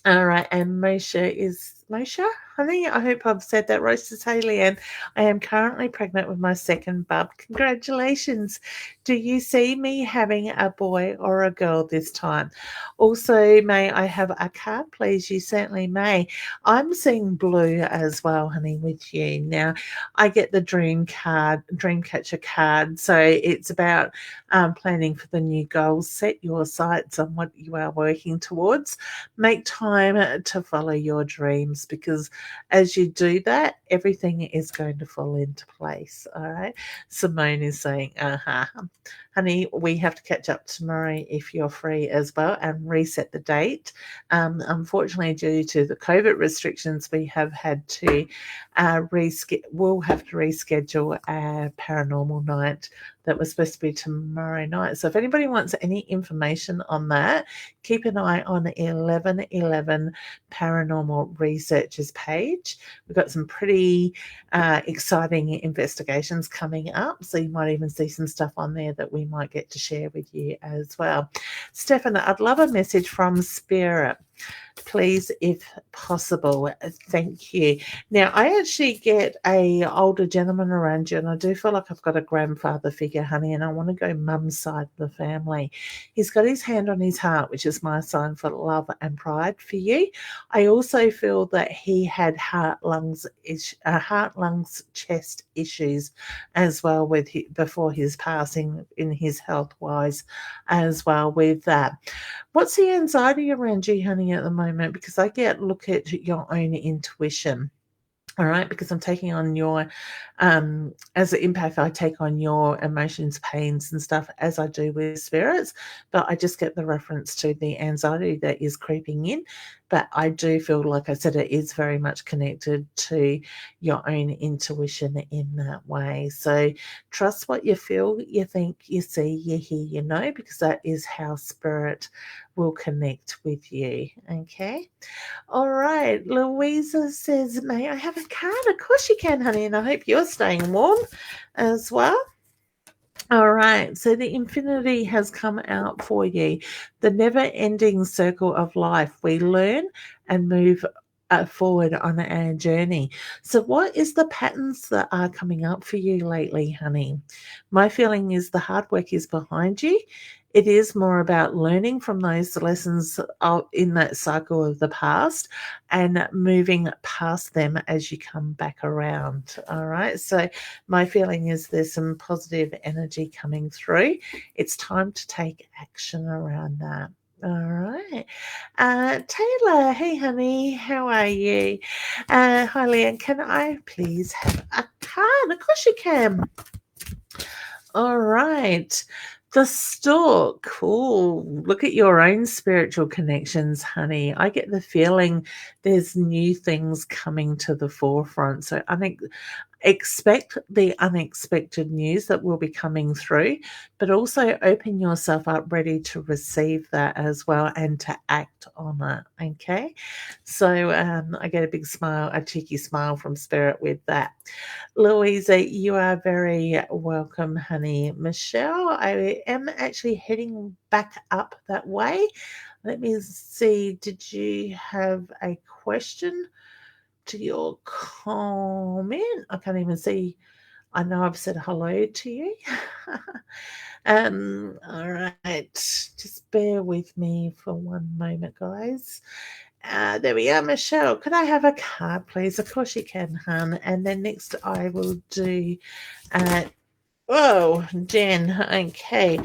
All right, and Moshe, honey, I hope I've said that right. To say, Leanne, I am currently pregnant with my second bub. Congratulations. Do you see me having a boy or a girl this time? Also, may I have a card, please? You certainly may. I'm seeing blue as well, honey, with you. Now, I get the Dreamcatcher card. So it's about planning for the new goals. Set your sights on what you are working towards. Make time to follow your dreams, because as you do that, everything is going to fall into place. All right. Simone is saying, honey, we have to catch up tomorrow if you're free as well, and reset the date. Unfortunately, due to the COVID restrictions, we have had to we'll have to reschedule our paranormal night that was supposed to be tomorrow night. So if anybody wants any information on that, keep an eye on 1111 Paranormal Researchers page. We've got some pretty exciting investigations coming up, so you might even see some stuff on there that we might get to share with you as well. Stefan, I'd love a message from Spirit, please, if possible. Thank you. Now, I actually get a older gentleman around you, and I do feel like I've got a grandfather figure, honey, and I want to go mum's side of the family. He's got his hand on his heart, which is my sign for love and pride for you. I also feel that he had heart, lungs, chest issues as well before his passing, in his health-wise as well with that. What's the anxiety around you, honey, at the moment? Because I look at your own intuition. All right, because I'm taking on your, as an empath, I take on your emotions, pains and stuff, as I do with spirits, but I just get the reference to the anxiety that is creeping in. But I do feel, like I said, it is very much connected to your own intuition in that way. So trust what you feel, you think, you see, you hear, you know, because that is how spirit will connect with you. Okay. All right. Louisa says, may I have a card? Of course you can, honey. And I hope you're staying warm as well. All right, so the infinity has come out for you. The never-ending circle of life. We learn and move forward on our journey. So what is the patterns that are coming up for you lately, honey? My feeling is the hard work is behind you. It is more about learning from those lessons in that cycle of the past and moving past them as you come back around. All right. So my feeling is there's some positive energy coming through. It's time to take action around that. All right. Taylor, hey, honey, how are you? Hi, Leanne. Can I please have a card? Of course you can. All right. The Stork. Oh, look at your own spiritual connections, honey. I get the feeling there's new things coming to the forefront. So Expect the unexpected news that will be coming through, but also open yourself up ready to receive that as well and to act on it. Okay. So I get a big smile, a cheeky smile from Spirit with that. Louisa, you are very welcome, honey. Michelle, I am actually heading back up that way. Let me see. Did you have a question to your comment? I can't even see. I know I've said hello to you. All right. Just bear with me for one moment, guys. There we are, Michelle. Could I have a card, please? Of course you can, hun. And then next I will do Jen. Okay.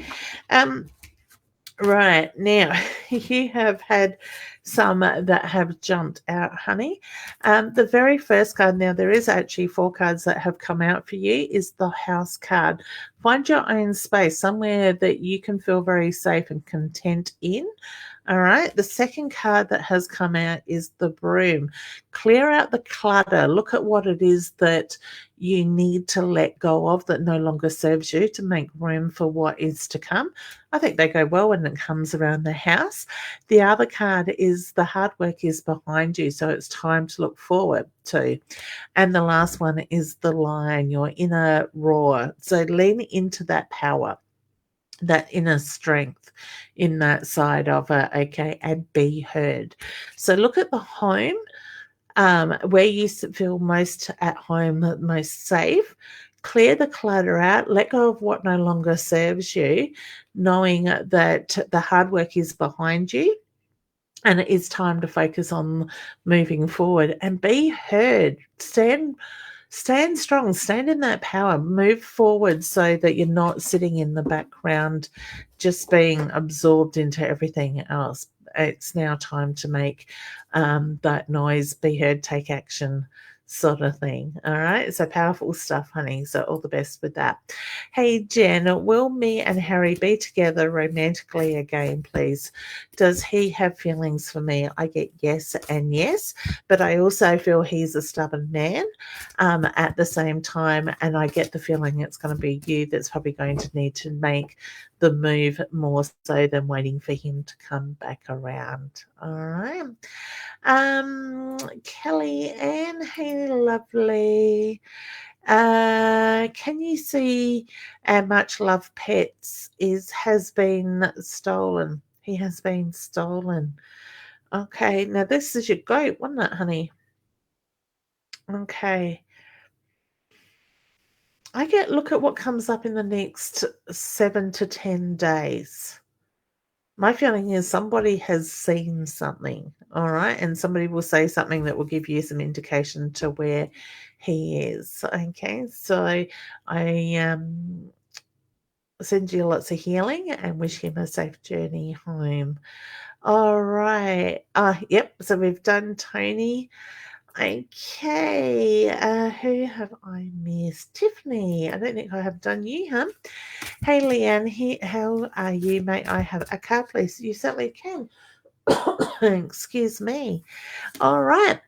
Right now, you have had some that have jumped out, honey. The very first card, now there is actually 4 cards that have come out for you, is the House card. Find your own space, somewhere that you can feel very safe and content in. All right. The second card that has come out is the Broom. Clear out the clutter. Look at what it is that you need to let go of that no longer serves you to make room for what is to come. I think they go well when it comes around the house. The other card is the hard work is behind you, so it's time to look forward to. And the last one is the Lion, your inner roar. So lean into that power, that inner strength in that side of it, okay, and be heard. So look at the home, where you feel most at home, most safe. Clear the clutter out, let go of what no longer serves you, knowing that the hard work is behind you and it is time to focus on moving forward and be heard. Stand strong, stand in that power, move forward so that you're not sitting in the background just being absorbed into everything else. It's now time to make that noise, be heard, take action sort of thing. All right. So powerful stuff, honey. So all the best with that. Hey, Jen, will me and Harry be together romantically again, please? Does he have feelings for me? I get yes and yes, but I also feel he's a stubborn man at the same time. And I get the feeling it's going to be you that's probably going to need to make the move more so than waiting for him to come back around. All right. Kelly Ann, hey, lovely. Can you see Much Love Pets has been stolen? He has been stolen. Okay, now this is your goat, wasn't it, honey? Okay. Look at what comes up in the next 7 to 10 days. My feeling is somebody has seen something, all right, and somebody will say something that will give you some indication to where he is. Okay, so I send you lots of healing and wish him a safe journey home. All right. Yep. So we've done Tony. Okay, who have I missed? Tiffany, I don't think I have done you, huh? Hey, Leanne, how are you? May I have a card, please? You certainly can. Excuse me. All right.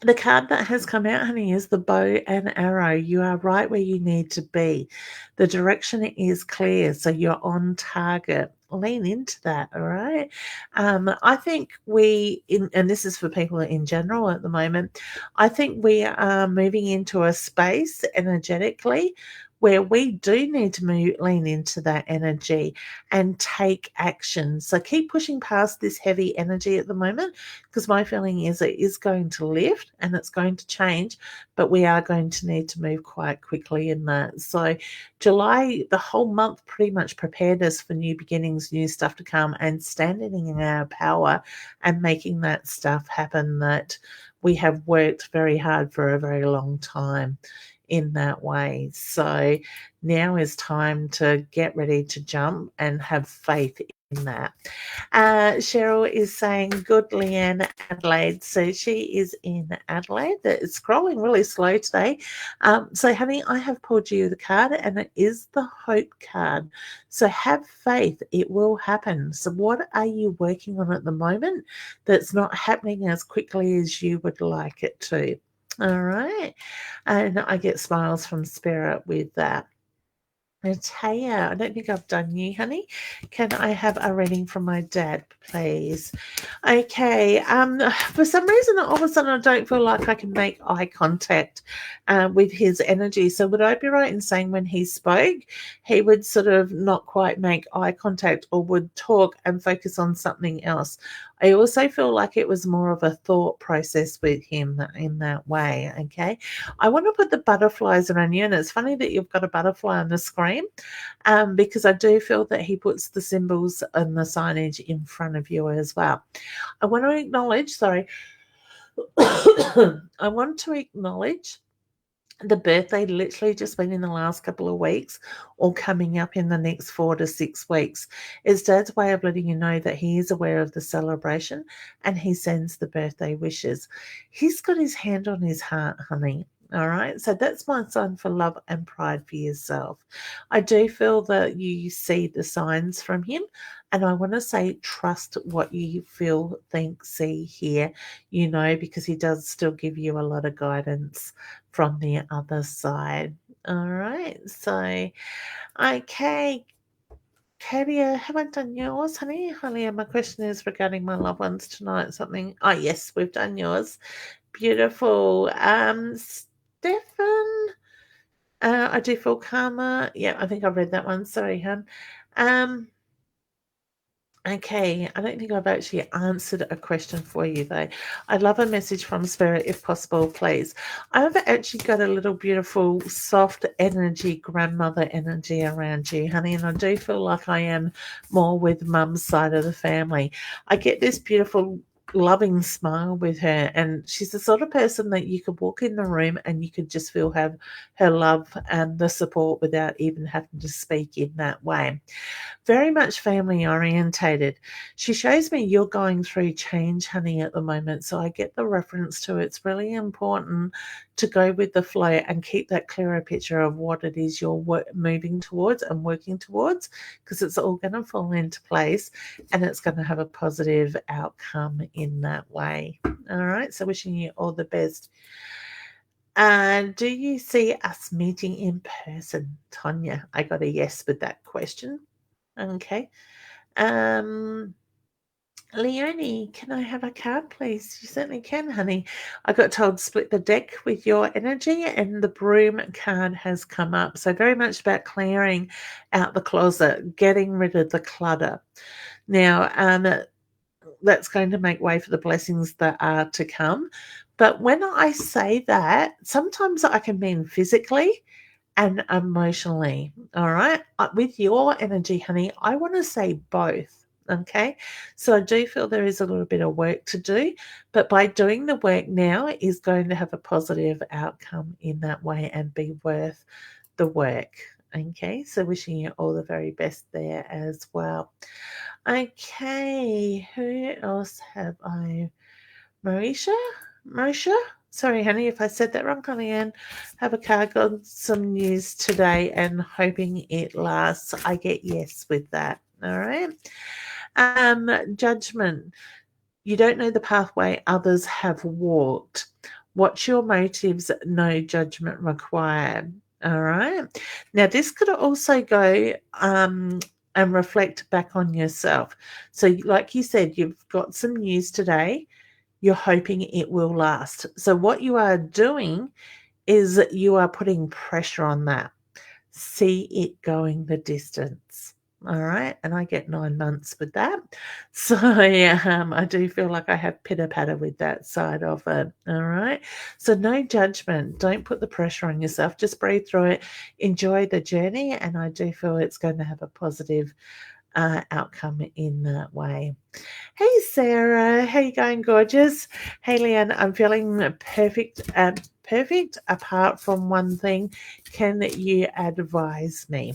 The card that has come out, honey, is the bow and arrow. You are right where you need to be. The direction is clear, so you're on target. Lean into that, all right? I think and this is for people in general at the moment, I think we are moving into a space energetically where we do need to lean into that energy and take action. So keep pushing past this heavy energy at the moment, because my feeling is it is going to lift and it's going to change, but we are going to need to move quite quickly in that. So July, the whole month pretty much prepared us for new beginnings, new stuff to come, and standing in our power and making that stuff happen that we have worked very hard for a very long time in that way. So now is time to get ready to jump and have faith in that. Cheryl is saying, good, Leanne, Adelaide. So she is in Adelaide. It's scrolling really slow today. So, honey, I have pulled you the card, and it is the Hope card. So have faith. It will happen. So what are you working on at the moment that's not happening as quickly as you would like it to? All right. And I get smiles from spirit with that. Taya, I don't think I've done you, honey. Can I have a reading from my dad, please? Okay. For some reason, all of a sudden, I don't feel like I can make eye contact with his energy. So, would I be right in saying when he spoke, he would sort of not quite make eye contact or would talk and focus on something else? I also feel like it was more of a thought process with him in that way. Okay. I want to put the butterflies around you, and it's funny that you've got a butterfly on the screen because I do feel that he puts the symbols and the signage in front of you as well. I want to acknowledge, I want to acknowledge the birthday literally just been in the last couple of weeks or coming up in the next 4 to 6 weeks. It's Dad's way of letting you know that he is aware of the celebration and he sends the birthday wishes. He's got his hand on his heart, honey. All right. So that's my sign for love and pride for yourself. I do feel that you see the signs from him. And I want to say, trust what you feel, think, see, hear, because he does still give you a lot of guidance from the other side. All right. So, okay. Katia, have I done yours, honey? Halia, my question is regarding my loved ones tonight. Something. Oh, yes, we've done yours. Beautiful. Stefan, I do feel karma. Yeah, I think I've read that one. Sorry, hon. Okay, I don't think I've actually answered a question for you, though. I'd love a message from Spirit, if possible, please. I've actually got a little beautiful, soft energy, grandmother energy around you, honey, and I do feel like I am more with Mum's side of the family. I get this beautiful, loving smile with her, and she's the sort of person that you could walk in the room and you could just feel her love and the support without even having to speak in that way. Very much family orientated. She shows me you're going through change, honey, at the moment. So I get the reference to it's really important to go with the flow and keep that clearer picture of what it is you're moving towards and working towards, because it's all going to fall into place and it's going to have a positive outcome in that way. All right. So wishing you all the best. Do you see us meeting in person, Tonya? I got a yes with that question. Okay. Leonie, can I have a card, please? You certainly can, honey. I got told split the deck with your energy, and the broom card has come up. So very much about clearing out the closet, getting rid of the clutter. Now, that's going to make way for the blessings that are to come. But when I say that, sometimes I can mean physically and emotionally. All right. With your energy, honey, I want to say both. Okay. So I do feel there is a little bit of work to do, but by doing the work now is going to have a positive outcome in that way and be worth the work. Okay. So wishing you all the very best there as well. Okay. Who else have I? Marisha? Sorry, honey, if I said that wrong, Leanne. Have a card, got some news today and hoping it lasts. I get yes with that. All right. Judgment. You don't know the pathway others have walked. What's your motives? No judgment required. All right. Now, this could also go and reflect back on yourself. So, like you said, you've got some news today. You're hoping it will last. So what you are doing is you are putting pressure on that. See it going the distance. All right. And I get 9 months with that. So I do feel like I have pitter patter with that side of it. All right. So no judgment. Don't put the pressure on yourself. Just breathe through it. Enjoy the journey. And I do feel it's going to have a positive outcome in that way. Hey Sarah, how you going, gorgeous? Hey Leanne, I'm feeling perfect. Perfect. Apart from one thing, can you advise me?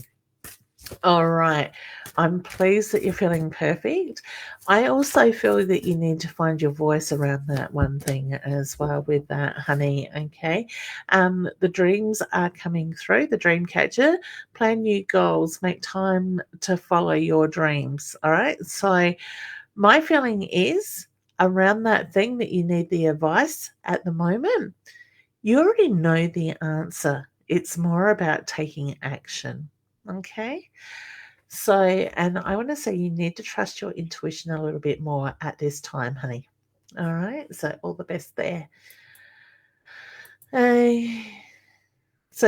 All right. I'm pleased that you're feeling perfect. I also feel that you need to find your voice around that one thing as well with that, honey. Okay. The dreams are coming through, the dream catcher. Plan new goals, make time to follow your dreams. All right. So my feeling is around that thing that you need the advice at the moment. You already know the answer. It's more about taking action. Okay. So, and I want to say you need to trust your intuition a little bit more at this time, honey. All right. So, all the best there. So,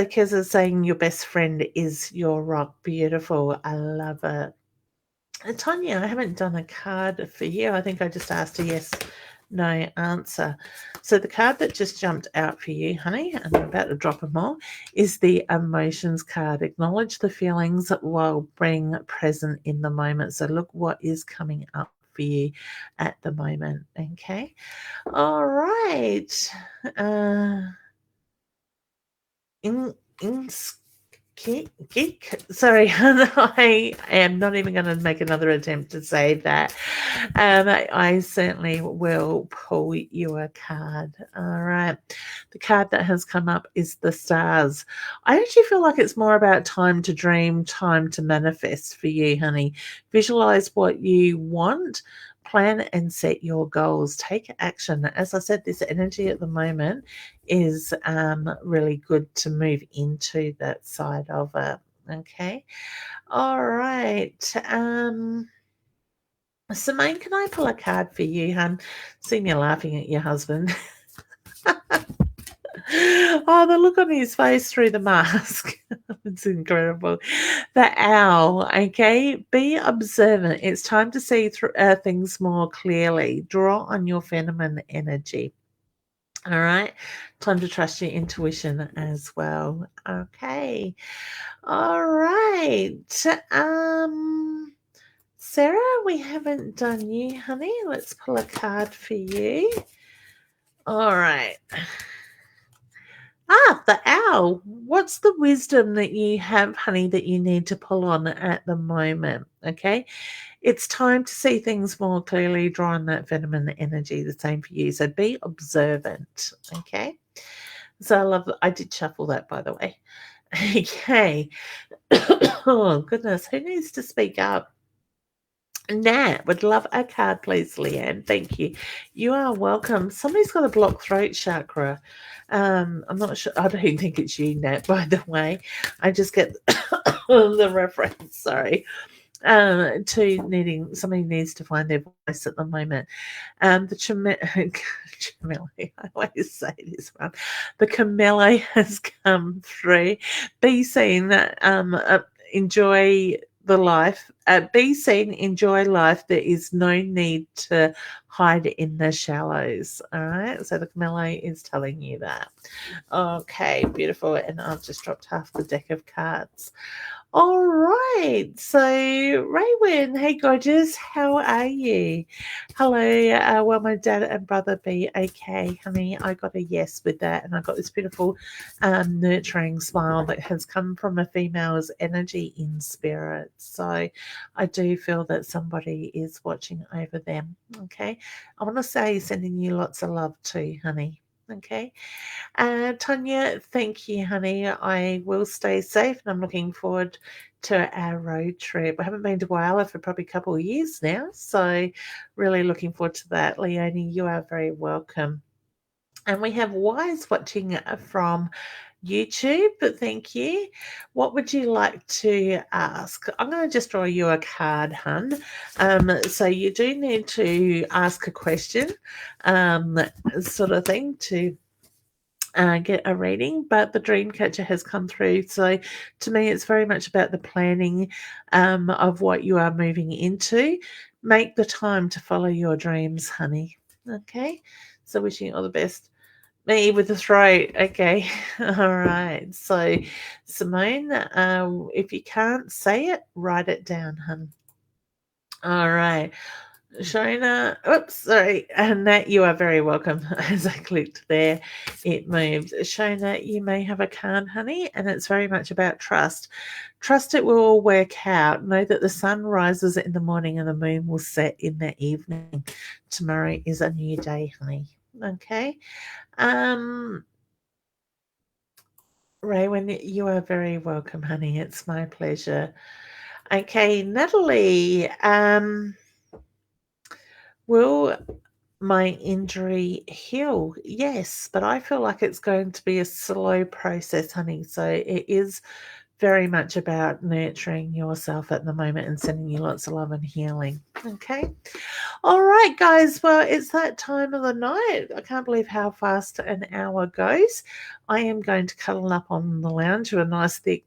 Kez is saying your best friend is your rock. Beautiful. I love it. Tanya, I haven't done a card for you. I think I just asked a yes, no answer. So the card that just jumped out for you, honey, and I'm about to drop them all, is the emotions card. Acknowledge the feelings while being present in the moment. So look what is coming up for you at the moment. Okay. All right. Sorry, I am not even going to make another attempt to say that. I certainly will pull you a card. All right. The card that has come up is the stars. I actually feel like it's more about time to dream, time to manifest for you, honey. Visualize what you want. Plan and set your goals. Take action. As I said, this energy at the moment is really good to move into that side of it. Okay. All right. Simone, can I pull a card for you, hun? See me laughing at your husband. Oh, the look on his face through the mask. It's incredible. The owl, okay? Be observant. It's time to see things more clearly. Draw on your feminine energy. All right. Time to trust your intuition as well. Okay. All right. Sarah, we haven't done you, honey. Let's pull a card for you. All right. The owl. What's the wisdom that you have, honey, that you need to pull on at the moment? Okay. It's time to see things more clearly, draw on that feminine energy. The same for you. So be observant. Okay. So I did shuffle that, by the way. Okay. Oh, goodness. Who needs to speak up? Nat, would love a card, please, Leanne. Thank you. You are welcome. Somebody's got a blocked throat chakra. I'm not sure. I don't think it's you, Nat, by the way. I just get the reference. Sorry. To needing somebody needs to find their voice at the moment. The Chamele, I always say this one. The Chamele has come through. Be seen. Enjoy the life. Be seen. Enjoy life. There is no need to hide in the shallows. All right. So the Chamele is telling you that. Okay, beautiful. And I've just dropped half the deck of cards. All right. So, Raywin, hey, gorgeous. How are you? Hello. Will my dad and brother be okay, honey? I got a yes with that. And I got this beautiful nurturing smile that has come from a female's energy in spirit. So, I do feel that somebody is watching over them. Okay. I want to say sending you lots of love too, honey. Okay. Tanya, thank you, honey. I will stay safe and I'm looking forward to our road trip. I haven't been to Wales for probably a couple of years now, so really looking forward to that. Leonie, you are very welcome. And we have Wise watching from YouTube, but thank you. What would you like to ask? I'm going to just draw you a card, hun. So you do need to ask a question, sort of thing, to get a reading, but the dream catcher has come through. So to me, it's very much about the planning of what you are moving into. Make the time to follow your dreams, honey. Okay. So wishing you all the best. Me with the throat. Okay. All right. So Simone, if you can't say it, write it down, hun. All right. Shona, oops, sorry, and Nat, you are very welcome. As I clicked there, it moved. Shona, you may have a card, honey, and it's very much about trust. Trust it will all work out. Know that the sun rises in the morning and the moon will set in the evening. Tomorrow is a new day, honey. Okay. Raywin, you are very welcome, honey. It's my pleasure. Okay, Natalie, will my injury heal? Yes, but I feel like it's going to be a slow process, honey. So it is very much about nurturing yourself at the moment and sending you lots of love and healing. Okay. All right, guys. Well, it's that time of the night. I can't believe how fast an hour goes. I am going to cuddle up on the lounge with a nice thick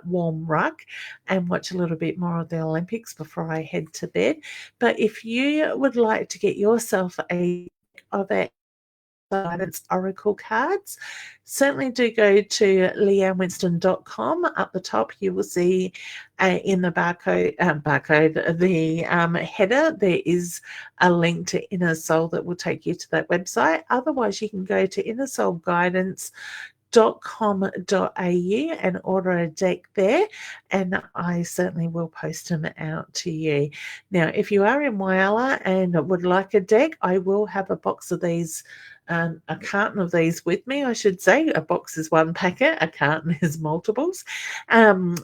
warm rug and watch a little bit more of the Olympics before I head to bed. But if you would like to get yourself a of our guidance oracle cards, certainly do go to leannewinston.com. Up the top you will see in the the header, there is a link to Inner Soul that will take you to that website. Otherwise you can go to innersoulguidance.com.au and order a deck there, and I certainly will post them out to you. Now, if you are in Whyalla and would like a deck, I will have a box of these, a carton of these with me, I should say. A box is one packet, a carton is multiples,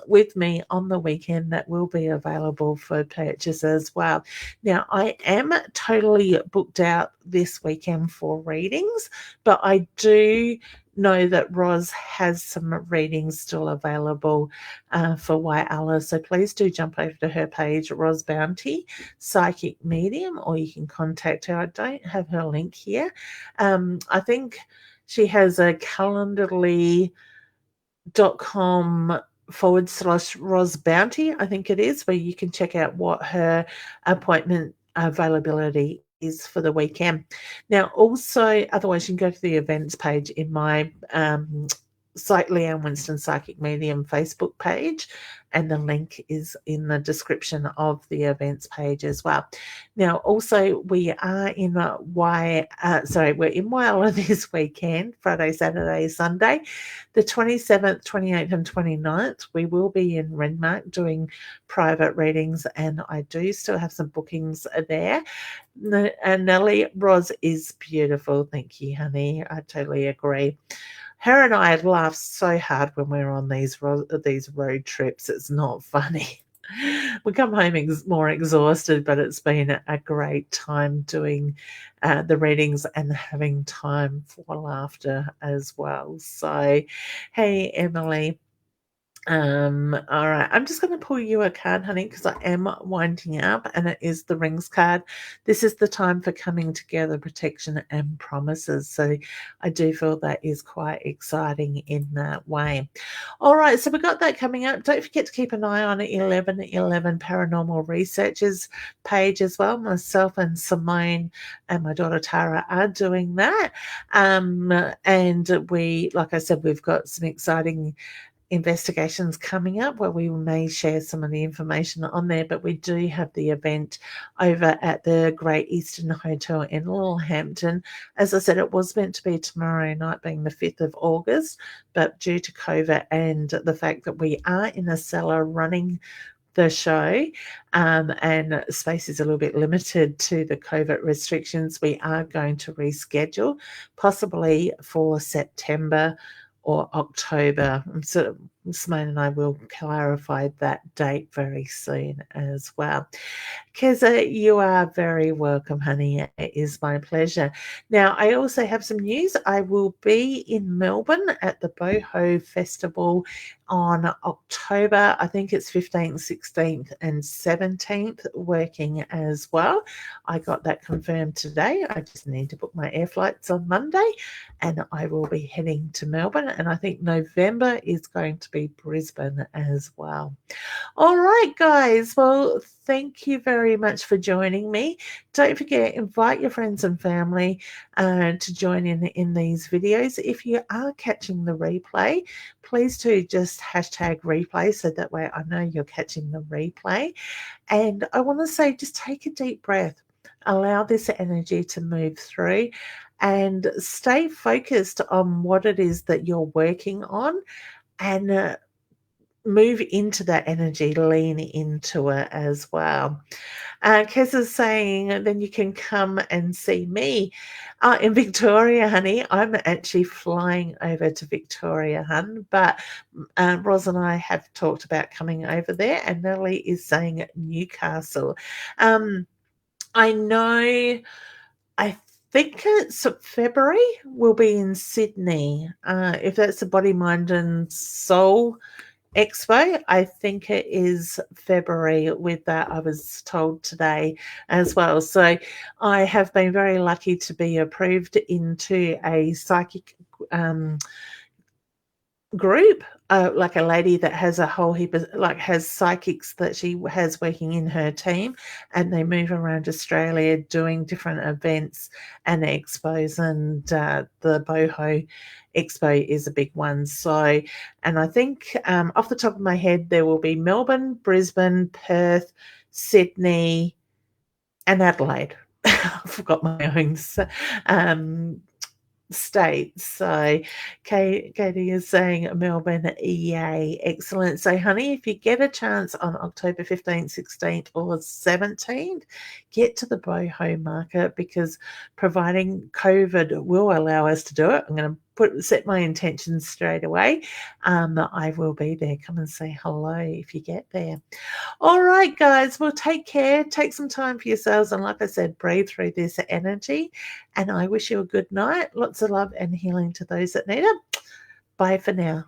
with me on the weekend that will be available for purchase as well. Now, I am totally booked out this weekend for readings, but I do know that Roz has some readings still available for Whyalla, so please do jump over to her page, Roz Bounty Psychic Medium, or you can contact her. I don't have her link here. I think she has a calendarly.com/Roz Bounty, I think it is, where you can check out what her appointment availability is for the weekend. Now, also, otherwise, you can go to the events page in my Leanne Winston Psychic Medium Facebook page, and the link is in the description of the events page as well. Now, also, we are in we're in Whyalla this weekend, Friday, Saturday, Sunday, the 27th, 28th, and 29th. We will be in Renmark doing private readings, and I do still have some bookings there. And Nellie, Roz is beautiful. Thank you, honey. I totally agree. Her and I laugh so hard when we're on these road trips. It's not funny. We come home more exhausted, but it's been a great time doing the readings and having time for laughter as well. So, hey, Emily. All right, I'm just going to pull you a card, honey, because I am winding up, and it is the Rings card. This is the time for coming together, protection, and promises. So I do feel that is quite exciting in that way. All right, so we've got that coming up. Don't forget to keep an eye on 1111 Paranormal Researchers page as well. Myself and Simone and my daughter Tara are doing that. And we, like I said, we've got some exciting investigations coming up where we may share some of the information on there, but we do have the event over at the Great Eastern Hotel in Littlehampton. As I said, it was meant to be tomorrow night, being the 5th of August, but due to COVID and the fact that we are in a cellar running the show, and space is a little bit limited to the COVID restrictions, we are going to reschedule, possibly for September or October. So Simone and I will clarify that date very soon as well. Keza, you are very welcome, honey. It is my pleasure. Now, I also have some news. I will be in Melbourne at the Boho Festival on October, I think it's 15th, 16th, and 17th, working as well. I got that confirmed today. I just need to book my air flights on Monday, and I will be heading to Melbourne. And I think November is going to be Brisbane as well. All right, guys. Well, thank you very much for joining me. Don't forget, invite your friends and family to join in these videos. If you are catching the replay, please do just hashtag replay, so that way I know you're catching the replay. And I want to say, just take a deep breath. Allow this energy to move through and stay focused on what it is that you're working on, and move into that energy, lean into it as well. Kez is saying, then you can come and see me in Victoria, honey. I'm actually flying over to Victoria, hun, but Roz and I have talked about coming over there, and Nellie is saying Newcastle. I know, I think it's February. We'll be in Sydney. If that's the Body, Mind and Soul Expo, I think it is February with that, I was told today as well. So I have been very lucky to be approved into a psychic group, like a lady that has a whole heap of, like, has psychics that she has working in her team, and they move around Australia doing different events and expos, and the Boho Expo is a big one. So, and I think off the top of my head, there will be Melbourne, Brisbane, Perth, Sydney, and Adelaide. I forgot my own states. So Katie is saying Melbourne, yay, excellent. So honey, if you get a chance on October 15th, 16th or 17th, get to the Boho market, because providing COVID will allow us to do it, I'm going to set my intentions straight away. I will be there. Come and say hello if you get there. All right, guys, well, take care. Take some time for yourselves. And like I said, breathe through this energy. And I wish you a good night. Lots of love and healing to those that need it. Bye for now.